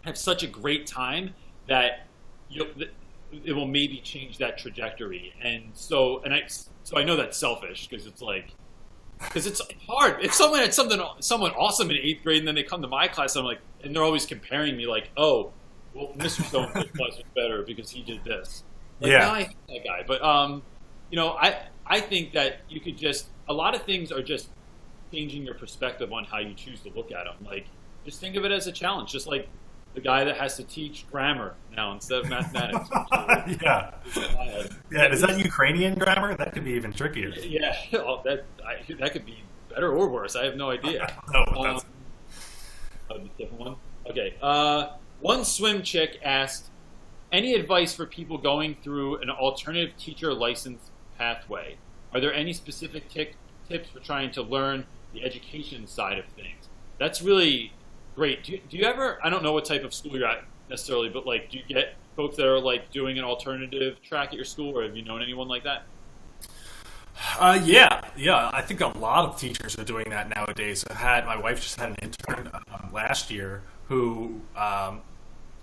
have such a great time that it will maybe change that trajectory. And so I know that's selfish, because it's hard. If someone had someone awesome in 8th grade and then they come to my class, I'm like, and they're always comparing me like, oh, well, Mr. So-and-so's class was better because he did this. Like, yeah. No, I hate that guy. But I think that you could just, a lot of things are just changing your perspective on how you choose to look at them. Like, just think of it as a challenge, just like the guy that has to teach grammar now instead of mathematics. Yeah. Yeah. Is that Ukrainian grammar? That could be even trickier. Yeah. That could be better or worse. I have no idea. No, a different one. Okay. One swim chick asked, any advice for people going through an alternative teacher license pathway? Are there any specific tips for trying to learn the education side of things? That's really great. Do you ever, I don't know what type of school you're at necessarily, but like, do you get folks that are like doing an alternative track at your school, or have you known anyone like that? Yeah. I think a lot of teachers are doing that nowadays. My wife just had an intern last year who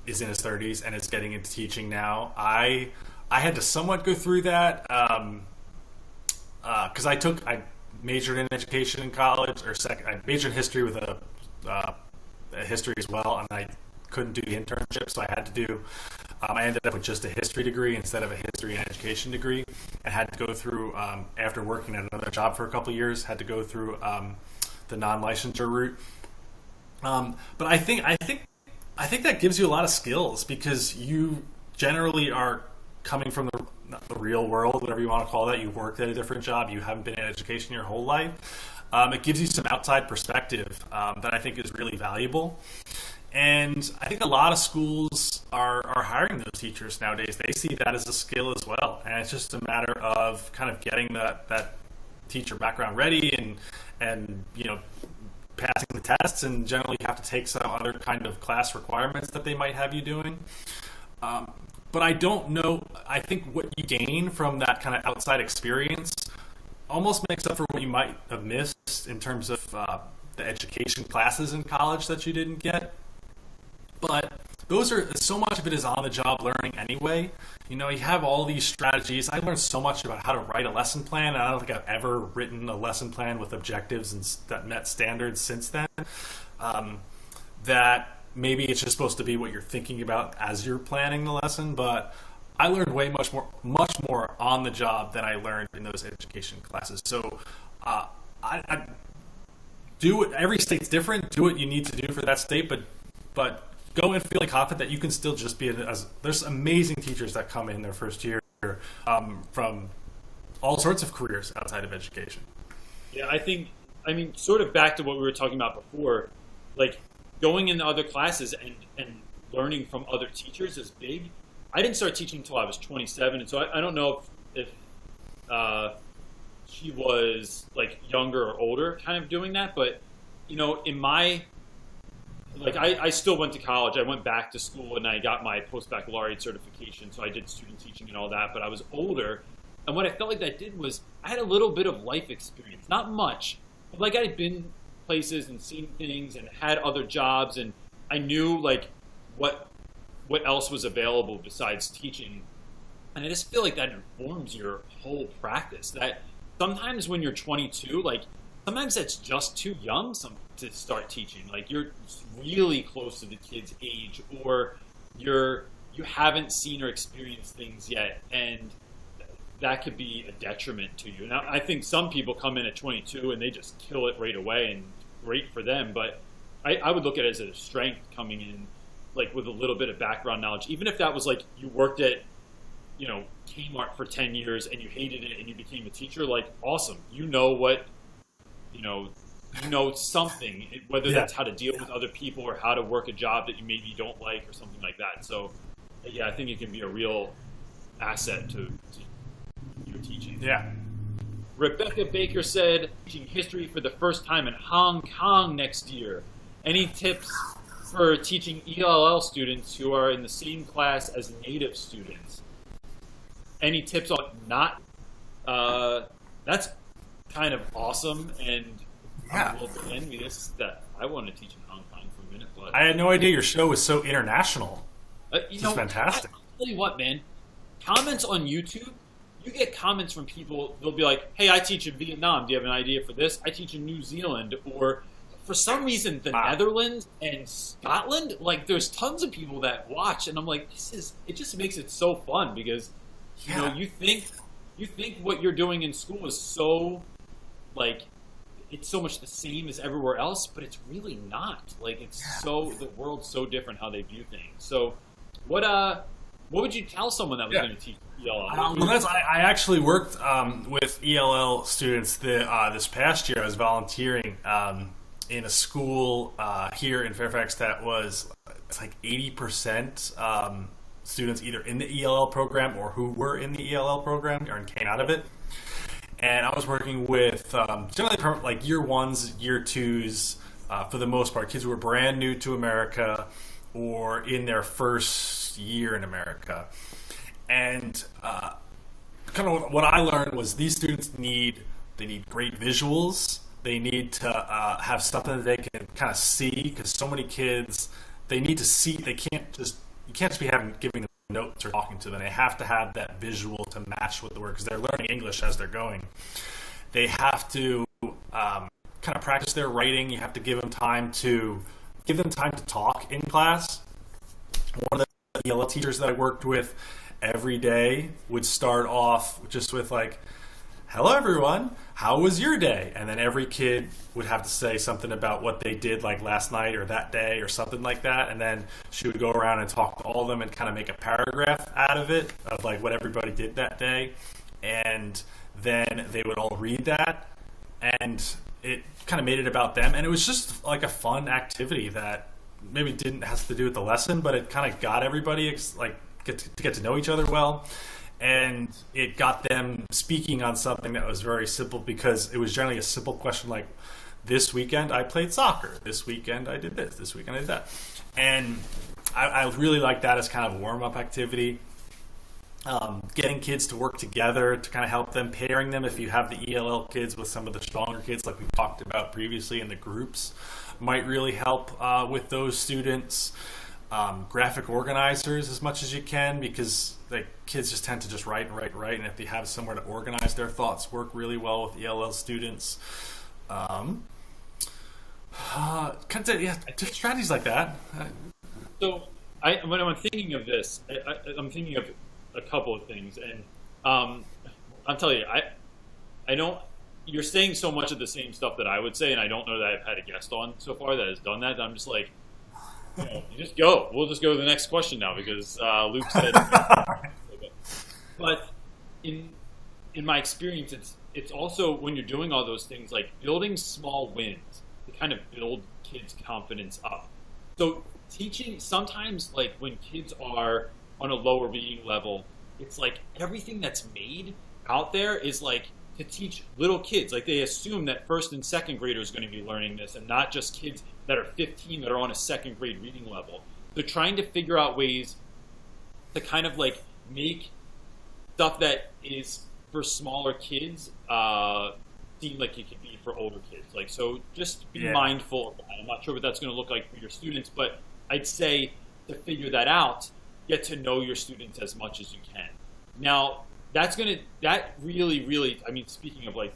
is in his 30s and is getting into teaching now. I had to somewhat go through that because I majored in education in college, I majored in history with a history as well, and I couldn't do the internship, so I had to do. I ended up with just a history degree instead of a history and education degree, and had to go through after working at another job for a couple of years. Had to go through the non-licensure route. But I think that gives you a lot of skills, because you generally are coming from the real world, whatever you want to call that. You've worked at a different job. You haven't been in education your whole life. It gives you some outside perspective that I think is really valuable. And I think a lot of schools are hiring those teachers nowadays. They see that as a skill as well. And it's just a matter of kind of getting that teacher background ready and passing the tests, and generally you have to take some other kind of class requirements that they might have you doing. But I don't know. I think what you gain from that kind of outside experience almost makes up for what you might have missed in terms of the education classes in college that you didn't get. But those are so much of it is on the job learning anyway. You know, you have all these strategies. I learned so much about how to write a lesson plan, and I don't think I've ever written a lesson plan with objectives and that met standards since then. That maybe it's just supposed to be what you're thinking about as you're planning the lesson, but I learned much more on the job than I learned in those education classes. So I do it. Every state's different. Do what you need to do for that state, but go and feeling confident that you can still just be there's amazing teachers that come in their first year from all sorts of careers outside of education. Yeah, I mean, sort of back to what we were talking about before, like going into other classes and learning from other teachers is big. I didn't start teaching until I was 27, and so I don't know if she was like younger or older kind of doing that, but you know, I still went to college. I went back to school and I got my post-baccalaureate certification, so I did student teaching and all that, but I was older, and what I felt like that did was I had a little bit of life experience, not much, but like I had been places and seen things and had other jobs, and I knew like what else was available besides teaching. And I just feel like that informs your whole practice. That sometimes when you're 22, like sometimes that's just too young to start teaching. Like you're really close to the kid's age, or you haven't seen or experienced things yet, and that could be a detriment to you. Now, I think some people come in at 22 and they just kill it right away, and great for them. But I would look at it as a strength coming in, like with a little bit of background knowledge, even if that was like you worked at, you know, Kmart for 10 years and you hated it and you became a teacher. Like, awesome, you know something, whether that's how to deal with other people or how to work a job that you maybe don't like or something like that. So yeah, I think it can be a real asset to your teaching. Yeah. Rebecca Baker said, teaching history for the first time in Hong Kong next year. Any tips for teaching ELL students who are in the same class as native students? Any tips on not? That's kind of awesome, and yeah, I'm a little envious that I want to teach in Hong Kong for a minute. But I had no idea your show was so international. It's fantastic. I'll tell you what, man. Comments on YouTube, you get comments from people. They'll be like, "Hey, I teach in Vietnam. Do you have an idea for this? I teach in New Zealand," or for some reason, the Netherlands and Scotland. Like, there's tons of people that watch, and I'm like, it just makes it so fun because, you know, you think what you're doing in school is so, like, it's so much the same as everywhere else, but it's really not. Like, it's the world's so different how they view things. So, what would you tell someone that was going to teach ELL? I actually worked with ELL students this past year. I was volunteering in a school here in Fairfax that was like 80% students either in the ELL program or who were in the ELL program or came out of it. And I was working with generally like year ones, year twos, for the most part, kids who were brand new to America or in their first year in America. And kind of what I learned was these students need great visuals. They need to have something that they can kind of see, because so many kids, they need to see. You can't just be giving them notes or talking to them. They have to have that visual to match with the word, because they're learning English as they're going. They have to kind of practice their writing. You have to give them time to talk in class. One of the ELL teachers that I worked with every day would start off just with like, "Hello everyone, how was your day?" And then every kid would have to say something about what they did like last night or that day or something like that. And then she would go around and talk to all of them and kind of make a paragraph out of it, of like what everybody did that day. And then they would all read that, and it kind of made it about them. And it was just like a fun activity that maybe didn't have to do with the lesson, but it kind of got everybody get to know each other well. And it got them speaking on something that was very simple, because it was generally a simple question like, "This weekend I played soccer. This weekend I did this. This weekend I did that." And I really like that as kind of a warm-up activity. Getting kids to work together to kind of help them, pairing them if you have the ELL kids with some of the stronger kids like we talked about previously in the groups might really help with those students. graphic organizers as much as you can, because like kids just tend to just write and write and write, and if they have somewhere to organize their thoughts, work really well with ELL students. Just strategies like that. So when I'm thinking of this, I'm thinking of a couple of things, and I'll tell you, I don't. You're saying so much of the same stuff that I would say, and I don't know that I've had a guest on so far that has done that. That I'm just like, you just go. We'll just go to the next question now because Luke said. But in my experience, it's also when you're doing all those things, like building small wins to kind of build kids' confidence up. So teaching sometimes, like when kids are on a lower reading level, it's like everything that's made out there is like to teach little kids. Like they assume that first and second graders are going to be learning this, and not just kids that are 15 that are on a second grade reading level. They're trying to figure out ways to kind of like make stuff that is for smaller kids seem like it could be for older kids. Like, so just be mindful of that. I'm not sure what that's going to look like for your students, but I'd say to figure that out, get to know your students as much as you can. Now, that really, I mean, speaking of like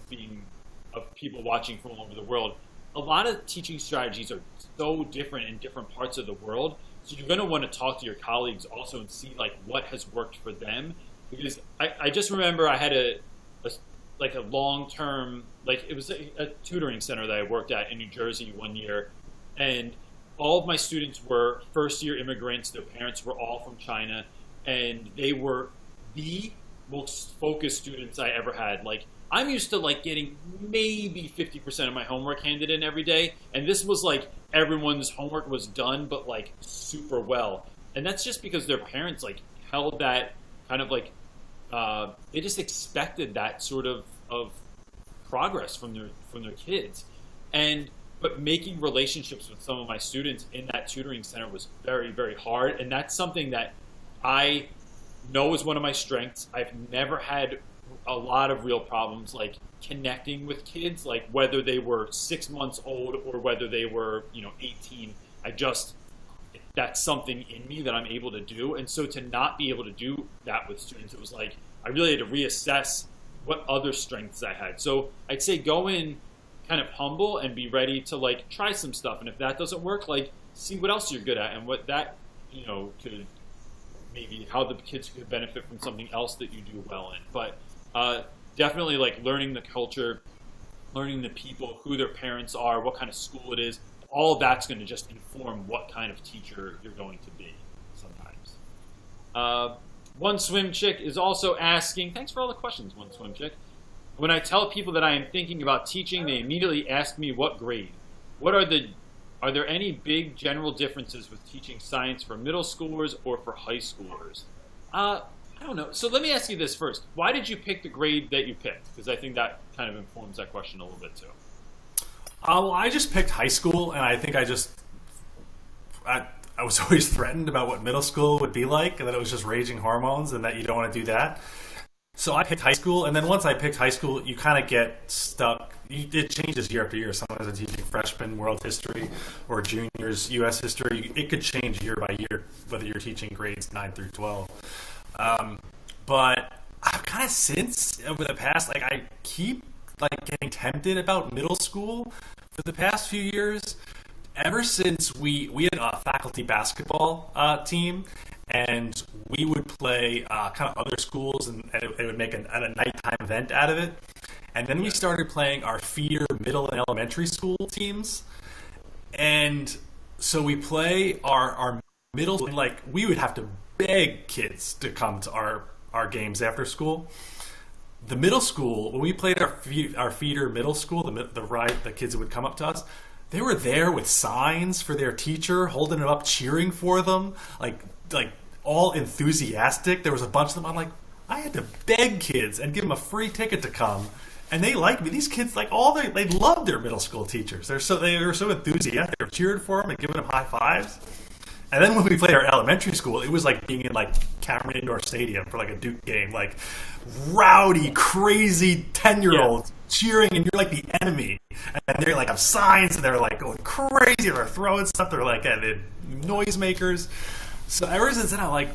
of people watching from all over the world, a lot of teaching strategies are so different in different parts of the world. So you're going to want to talk to your colleagues also and see like what has worked for them. Because I just remember I had a long-term, like it was a tutoring center that I worked at in New Jersey one year. And all of my students were first-year immigrants. Their parents were all from China. And they were the most focused students I ever had. Like, I'm used to like getting maybe 50% of my homework handed in every day. And this was like everyone's homework was done, but like super well. And that's just because their parents like held that kind of like, they just expected that sort of progress from their kids. But making relationships with some of my students in that tutoring center was very, very hard. And that's something that I know is one of my strengths. I've never had a lot of real problems like connecting with kids, like whether they were 6 months old or whether they were 18. That's something in me that I'm able to do. And so to not be able to do that with students, it was like I really had to reassess what other strengths I had. So I'd say go in kind of humble and be ready to like try some stuff. And if that doesn't work, like see what else you're good at and what that, could maybe how the kids could benefit from something else that you do well in. But definitely like learning the culture, learning the people, who their parents are, what kind of school it is. All of that's going to just inform what kind of teacher you're going to be sometimes. One Swim Chick is also asking, thanks for all the questions, One Swim Chick. When I tell people that I am thinking about teaching, they immediately ask me what grade. Are there any big general differences with teaching science for middle schoolers or for high schoolers? I don't know. So let me ask you this first. Why did you pick the grade that you picked? Because I think that kind of informs that question a little bit too. Well, I just picked high school, and I think I was always threatened about what middle school would be like, and that it was just raging hormones, and that you don't want to do that. So I picked high school, and then once I picked high school, you kind of get stuck. It changes year after year. Sometimes I'm teaching freshman world history or juniors U.S. history. It could change year by year, whether you're teaching grades 9 through 12. But I've kind of since, over the past, like I keep like getting tempted about middle school for the past few years. Ever since we had a faculty basketball team, and we would play kind of other schools, and it would make a nighttime event out of it. And then we started playing our feeder middle and elementary school teams. And so we play our middle, like we would have to beg kids to come to our games after school. The middle school, when we played our feeder middle school, the kids that would come up to us, they were there with signs for their teacher, holding it up, cheering for them, like all enthusiastic. There was a bunch of them. I'm like, I had to beg kids and give them a free ticket to come, and they liked me. These kids, like they loved their middle school teachers. They were so enthusiastic. They were cheering for them and giving them high fives. And then when we played our elementary school, it was like being in like Cameron Indoor Stadium for like a Duke game, like rowdy, crazy 10-year-olds cheering, and you're like the enemy. And they're like have signs, and they're like going crazy, they're throwing stuff, they're like noisemakers. So ever since then, I'm like,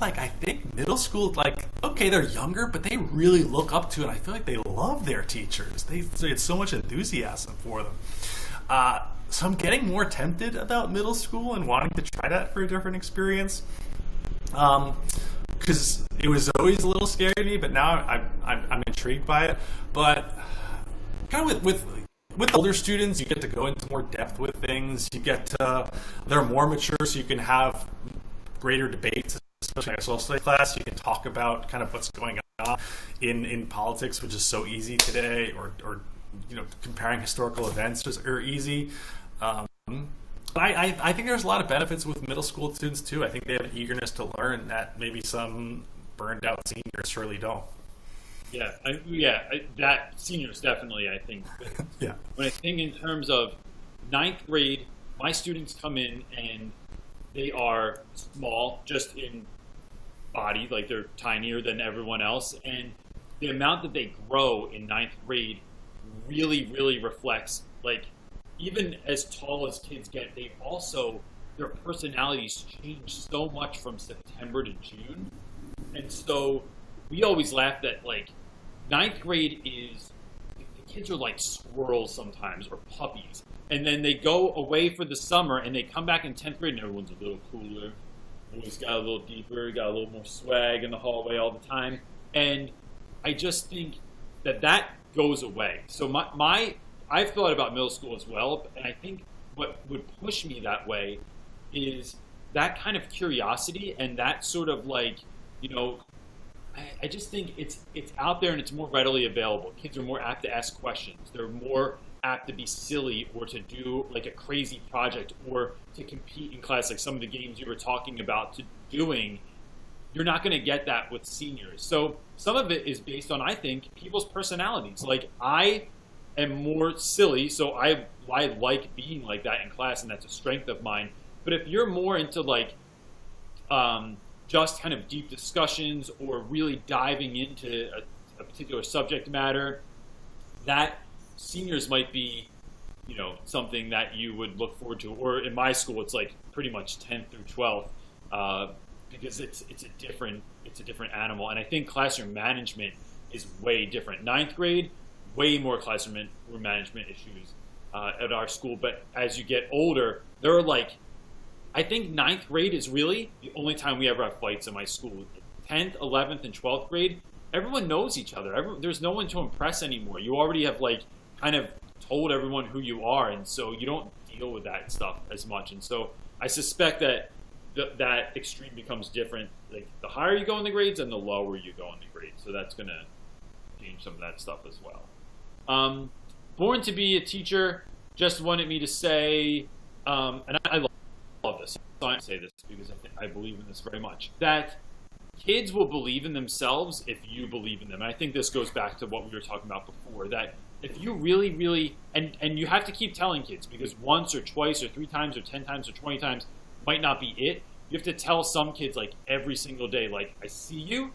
like I think middle school, like, okay, they're younger, but they really look up to it. I feel like they love their teachers. They get so much enthusiasm for them. So I'm getting more tempted about middle school and wanting to try that for a different experience. Because it was always a little scary to me, but now I'm intrigued by it. But kind of with older students, you get to go into more depth with things. They're more mature, so you can have greater debates. Especially in a social studies class, you can talk about kind of what's going on in politics, which is so easy today, or comparing historical events are easy. But I think there's a lot of benefits with middle school students too. I think they have an eagerness to learn that maybe some burned out seniors surely don't. That seniors definitely, I think. Yeah. When I think in terms of ninth grade, my students come in and they are small, just in body, like they're tinier than everyone else, and the amount that they grow in ninth grade really, really reflects, like, even as tall as kids get, their personalities change so much from September to June. And so we always laugh that, like, ninth grade is, the kids are like squirrels sometimes, or puppies. And then they go away for the summer, and they come back in 10th grade, and everyone's a little cooler. Voice got a little deeper, got a little more swag in the hallway all the time. And I just think that goes away. So I've thought about middle school as well, and I think what would push me that way is that kind of curiosity and that sort of like, I just think it's out there and it's more readily available. Kids are more apt to ask questions. They're more apt to be silly or to do like a crazy project or to compete in class, like some of the games you were talking about to doing. You're not going to get that with seniors. So some of it is based on, I think, people's personalities. Like, I am more silly, so I like being like that in class, and that's a strength of mine. But if you're more into like just kind of deep discussions or really diving into a particular subject matter, that seniors might be, something that you would look forward to. Or in my school, it's like pretty much 10th through 12th, because it's a different animal. And I think classroom management is way different. Ninth grade, way more classroom management issues at our school. But as you get older, there are like, I think ninth grade is really the only time we ever have fights in my school. 10th, 11th, and 12th grade, everyone knows each other. There's no one to impress anymore. You already have like kind of told everyone who you are, and so you don't deal with that stuff as much. And so I suspect that that extreme becomes different. Like the higher you go in the grades and the lower you go in the grades. So that's going to change some of that stuff as well. Born to be a teacher just wanted me to say, and I love this. I say this because I believe in this very much, that kids will believe in themselves if you believe in them. And I think this goes back to what we were talking about before, that if you really, really, and you have to keep telling kids, because once or twice or 3 times or 10 times or 20 times might not be it. You have to tell some kids like every single day, like, I see you,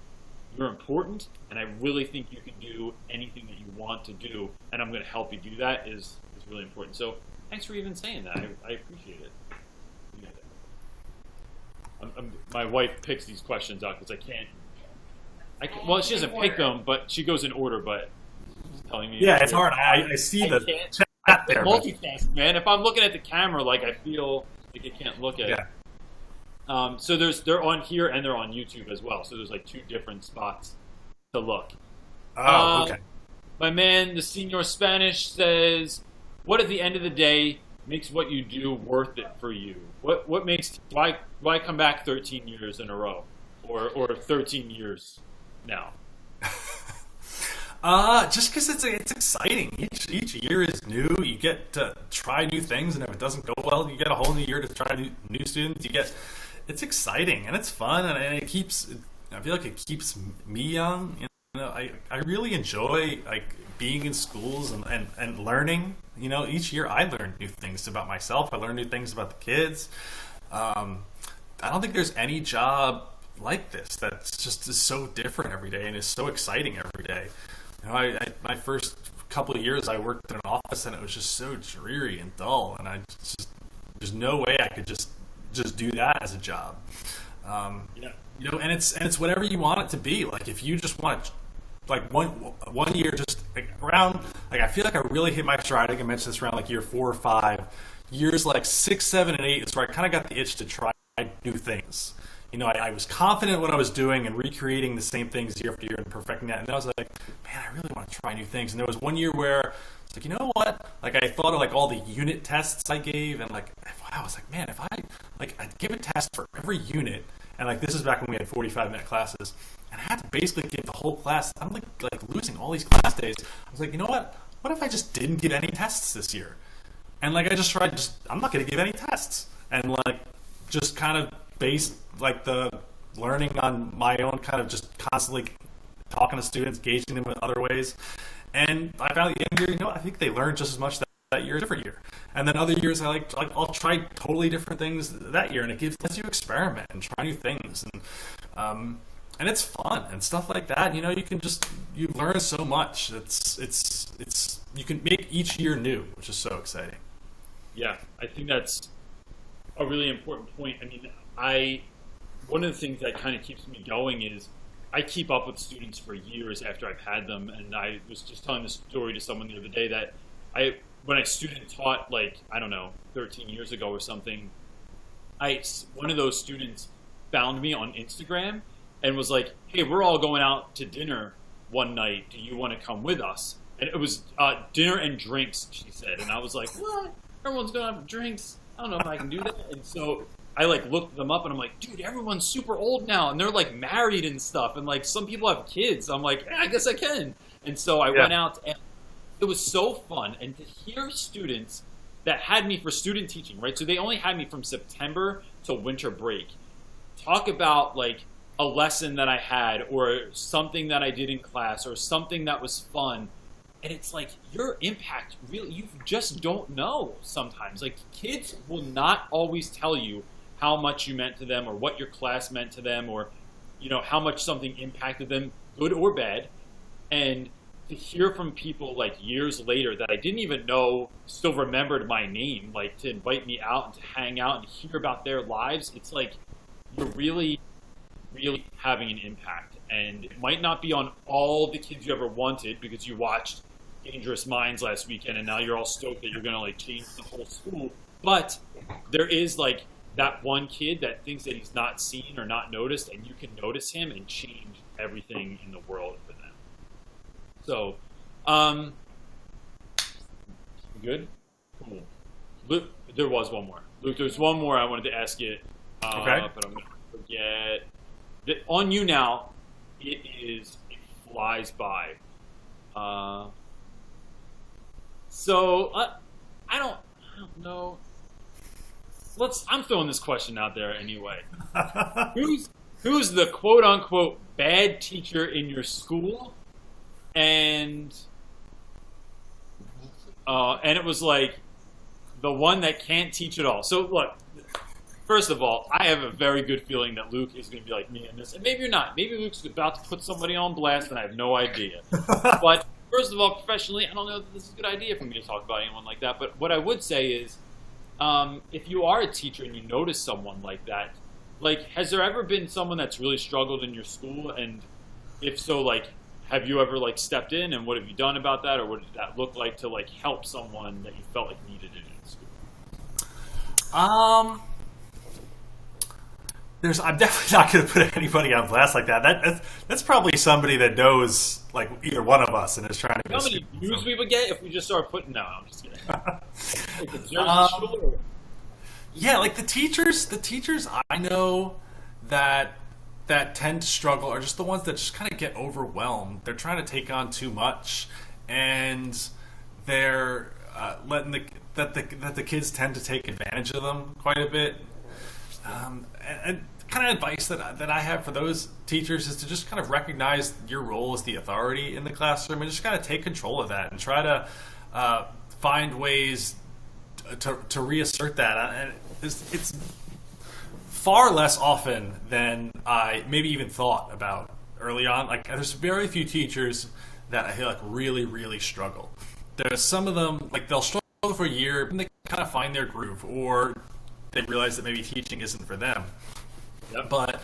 you're important, and I really think you can do anything that you want to do, and I'm going to help you do that is really important. So thanks for even saying that. I appreciate it. My wife picks these questions out because I can't. Well, she doesn't pick them, but she goes in order. But she's telling me. Yeah, it's hard. I see the chat there. Multitask, man. If I'm looking at the camera, like I feel like I can't look at it. So they're on here and they're on YouTube as well. So there's like 2 different spots to look. Oh, okay. My man, the Senior Spanish says, "What at the end of the day makes what you do worth it for you? What makes why come back 13 years in a row, or 13 years now?" Just because it's exciting. Each year is new. You get to try new things, and if it doesn't go well, you get a whole new year to try new students. It's exciting and it's fun, and it keeps. I feel like it keeps me young. I really enjoy like being in schools and learning. Each year I learn new things about myself. I learn new things about the kids. I don't think there's any job like this that's just is so different every day and is so exciting every day. My first couple of years I worked in an office and it was just so dreary and dull, and there's no way I could just do that as a job. And it's whatever you want it to be. Like if you just want to, like one year, just like around, like I feel like I really hit my stride. I think I mentioned this around like year 4 or 5. Years like 6, 7, and 8 is where I kind of got the itch to try new things. I was confident what I was doing and recreating the same things year after year and perfecting that. And then I was like, man, I really want to try new things. And there was one year where it's like, you know what? Like I thought of like all the unit tests I gave, and like I was like, man, if I'd give a test for every unit, and like this is back when we had 45-minute classes, and I had to basically give the whole class. I'm like losing all these class days. I was like, you know what? What if I just didn't give any tests this year? And like I just tried, I'm not going to give any tests, and like just kind of based like the learning on my own, kind of just constantly talking to students, engaging them in other ways. And I found at the end of the year, I think they learned just as much that year as every year. And then other years I'll try totally different things that year, and it lets you experiment and try new things, and it's fun and stuff like that. You learn so much. It's you can make each year new, which is so exciting. Yeah, I think that's a really important point. I mean, one of the things that kind of keeps me going is I keep up with students for years after I've had them, and I was just telling this story to someone the other day that when I student taught, like, I don't know, 13 years ago or something, one of those students found me on Instagram and was like, hey, we're all going out to dinner one night. Do you want to come with us? And it was dinner and drinks, she said. And I was like, what? Everyone's going to have drinks. I don't know if I can do that. And so I like looked them up and I'm like, dude, everyone's super old now. And they're like married and stuff. And like some people have kids. I'm like, I guess I can. And so I went out, and it was so fun. And to hear students that had me for student teaching, right? So they only had me from September to winter break. Talk about like a lesson that I had or something that I did in class or something that was fun. And it's like your impact, really, you just don't know sometimes. Like kids will not always tell you how much you meant to them or what your class meant to them or, how much something impacted them, good or bad. And to hear from people like years later that I didn't even know still remembered my name, like to invite me out and to hang out and hear about their lives, it's like you're really, really having an impact. And it might not be on all the kids you ever wanted because you watched Dangerous Minds last weekend and now you're all stoked that you're going to like change the whole school. But there is like that one kid that thinks that he's not seen or not noticed, and you can notice him and change everything in the world for them. So, good? Cool. Luke, there was one more. Luke, there's one more I wanted to ask you, okay. But I'm going to forget. On you now, it flies by. So I don't know. I'm throwing this question out there anyway. Who's the quote unquote bad teacher in your school? And it was like the one that can't teach at all. So look, first of all, I have a very good feeling that Luke is going to be like me in this, and maybe you're not. Maybe Luke's about to put somebody on blast, and I have no idea. But first of all, professionally, I don't know that this is a good idea for me to talk about anyone like that. But what I would say is, if you are a teacher and you notice someone like that, like, has there ever been someone that's really struggled in your school? And if so, like, have you ever like stepped in, and what have you done about that, or what did that look like to like help someone that you felt like needed it in school? I'm definitely not going to put anybody on blast like that. That's probably somebody that knows like either one of us and is trying to. How many views we would get if we just start putting? No, I'm just kidding. Yeah, like the teachers I know that tend to struggle are just the ones that just kind of get overwhelmed. They're trying to take on too much, and they're letting the kids tend to take advantage of them quite a bit. And kind of advice that I have for those teachers is to just kind of recognize your role as the authority in the classroom and just kind of take control of that and try to find ways to reassert that. And it's far less often than I maybe even thought about early on. Like, there's very few teachers that I feel like really, really struggle. There's some of them, like, they'll struggle for a year and they kind of find their groove, or they realize that maybe teaching isn't for them. Yep. But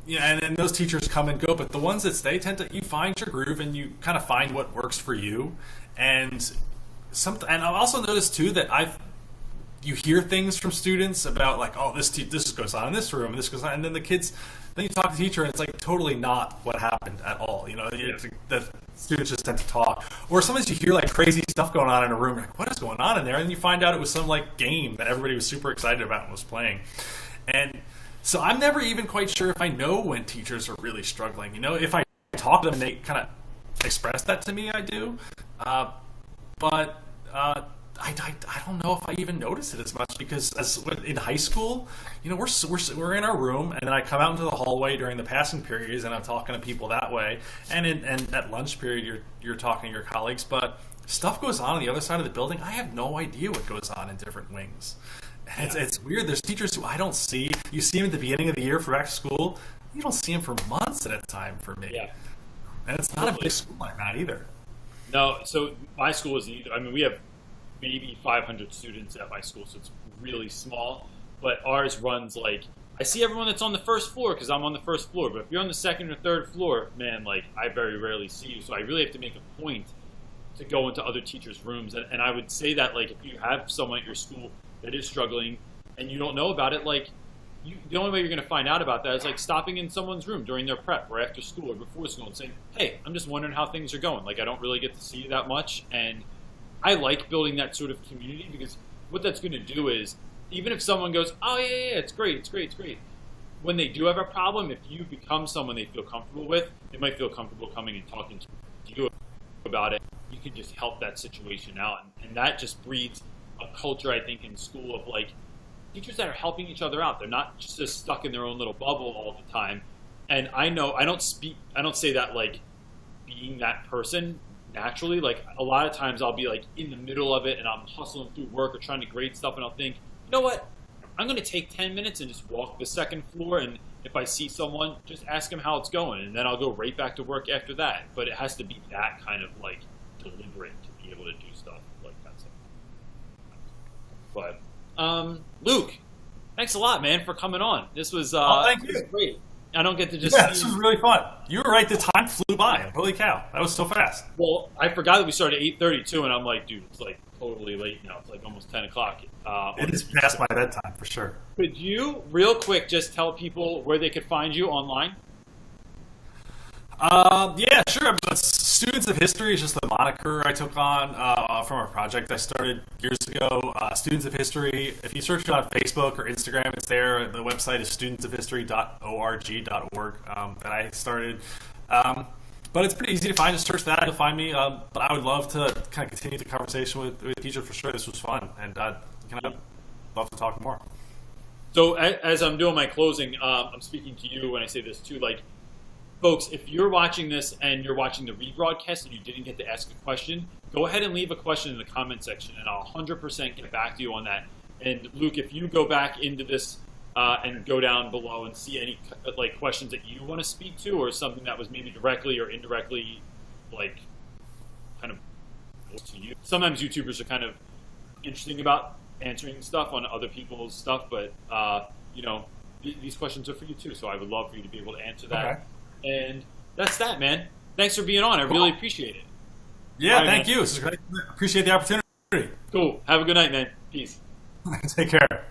yeah, and those teachers come and go, but the ones that stay you find your groove and you kind of find what works for you. And I've also noticed too that you hear things from students about, like, oh, this goes on in this room, and this goes on, and then then you talk to the teacher and it's like totally not what happened at all. You know, the students just tend to talk, or sometimes you hear like crazy stuff going on in a room. You're like, what is going on in there? And you find out it was some like game that everybody was super excited about and was playing. And so I'm never even quite sure if I know when teachers are really struggling. You know, if I talk to them and they kind of express that to me, I do. But I don't know if I even notice it as much, because in high school, you know, we're in our room, and then I come out into the hallway during the passing periods, and I'm talking to people that way, and at lunch period you're talking to your colleagues. But stuff goes on the other side of the building. I have no idea what goes on in different wings. It's weird. There's teachers who I don't see. You see them at the beginning of the year for back to school. You don't see them for months at a time for me. Yeah. And it's not a big school like that either. No, so my school isn't either. I mean, we have maybe 500 students at my school, so it's really small. But ours runs like, I see everyone that's on the first floor because I'm on the first floor. But if you're on the second or third floor, man, like, I very rarely see you. So I really have to make a point to go into other teachers' rooms. And I would say that, like, if you have someone at your school that is struggling and you don't know about it, like, the only way you're going to find out about that is like stopping in someone's room during their prep or after school or before school and saying, hey, I'm just wondering how things are going. Like, I don't really get to see you that much. And I like building that sort of community, because what that's going to do is, even if someone goes, oh, yeah, it's great. When they do have a problem, if you become someone they feel comfortable with, they might feel comfortable coming and talking to you about it. You can just help that situation out. And that just breeds a culture, I think, in school of, like, teachers that are helping each other out. They're not just stuck in their own little bubble all the time. And I know, I don't say that like being that person naturally. Like, a lot of times I'll be like in the middle of it and I'm hustling through work or trying to grade stuff, and I'll think, you know what? I'm going to take 10 minutes and just walk the second floor, and if I see someone, just ask them how it's going, and then I'll go right back to work after that. But it has to be that kind of like deliberate to be able to do stuff like that. But Luke, thanks a lot, man, for coming on. This was thank you. Great. I don't get to just this was really fun. You were right. The time flew by. Holy cow, that was so fast. Well, I forgot that we started at 8:32, and I'm like, dude, it's like totally late now. It's like almost 10 o'clock. It is past my bedtime for sure. Could you, real quick, just tell people where they could find you online? Yeah, sure. But Students of History is just the moniker I took on from a project I started years ago. Students of History, if you search it on Facebook or Instagram, it's there. The website is studentsofhistory.org that I started. But it's pretty easy to find. Just search that, you'll find me. But I would love to kind of continue the conversation with teachers for sure. This was fun, and I'd kind of love to talk more. So as I'm doing my closing, I'm speaking to you when I say this too, like, folks, if you're watching this and you're watching the rebroadcast and you didn't get to ask a question, go ahead and leave a question in the comment section, and I'll 100% get back to you on that. And Luke, if you go back into this and go down below and see any like questions that you want to speak to, or something that was maybe directly or indirectly like kind of to you. Sometimes YouTubers are kind of interesting about answering stuff on other people's stuff, but you know, these questions are for you too. So I would love for you to be able to answer that. Okay. And that's that, man. Thanks for being on. I really appreciate it. Yeah, thank you. This is great. Appreciate the opportunity. Cool. Have a good night, man. Peace. Take care.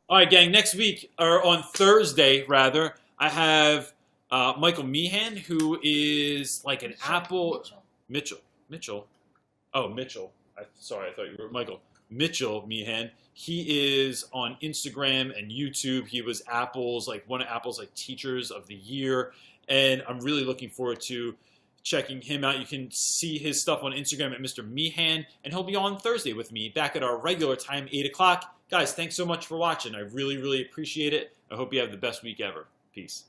All right, gang. Next week, or on Thursday, rather, I have Michael Meehan, who is like an Apple... Mitchell. Oh, Mitchell. Sorry, I thought you were Michael. Mitchell Meehan. He is on Instagram and YouTube. He was one of Apple's like teachers of the year, and I'm really looking forward to checking him out. You can see his stuff on Instagram at Mr. Meehan, and he'll be on Thursday with me back at our regular time, 8 o'clock. Guys, thanks so much for watching. I really, really appreciate it. I hope you have the best week ever. Peace.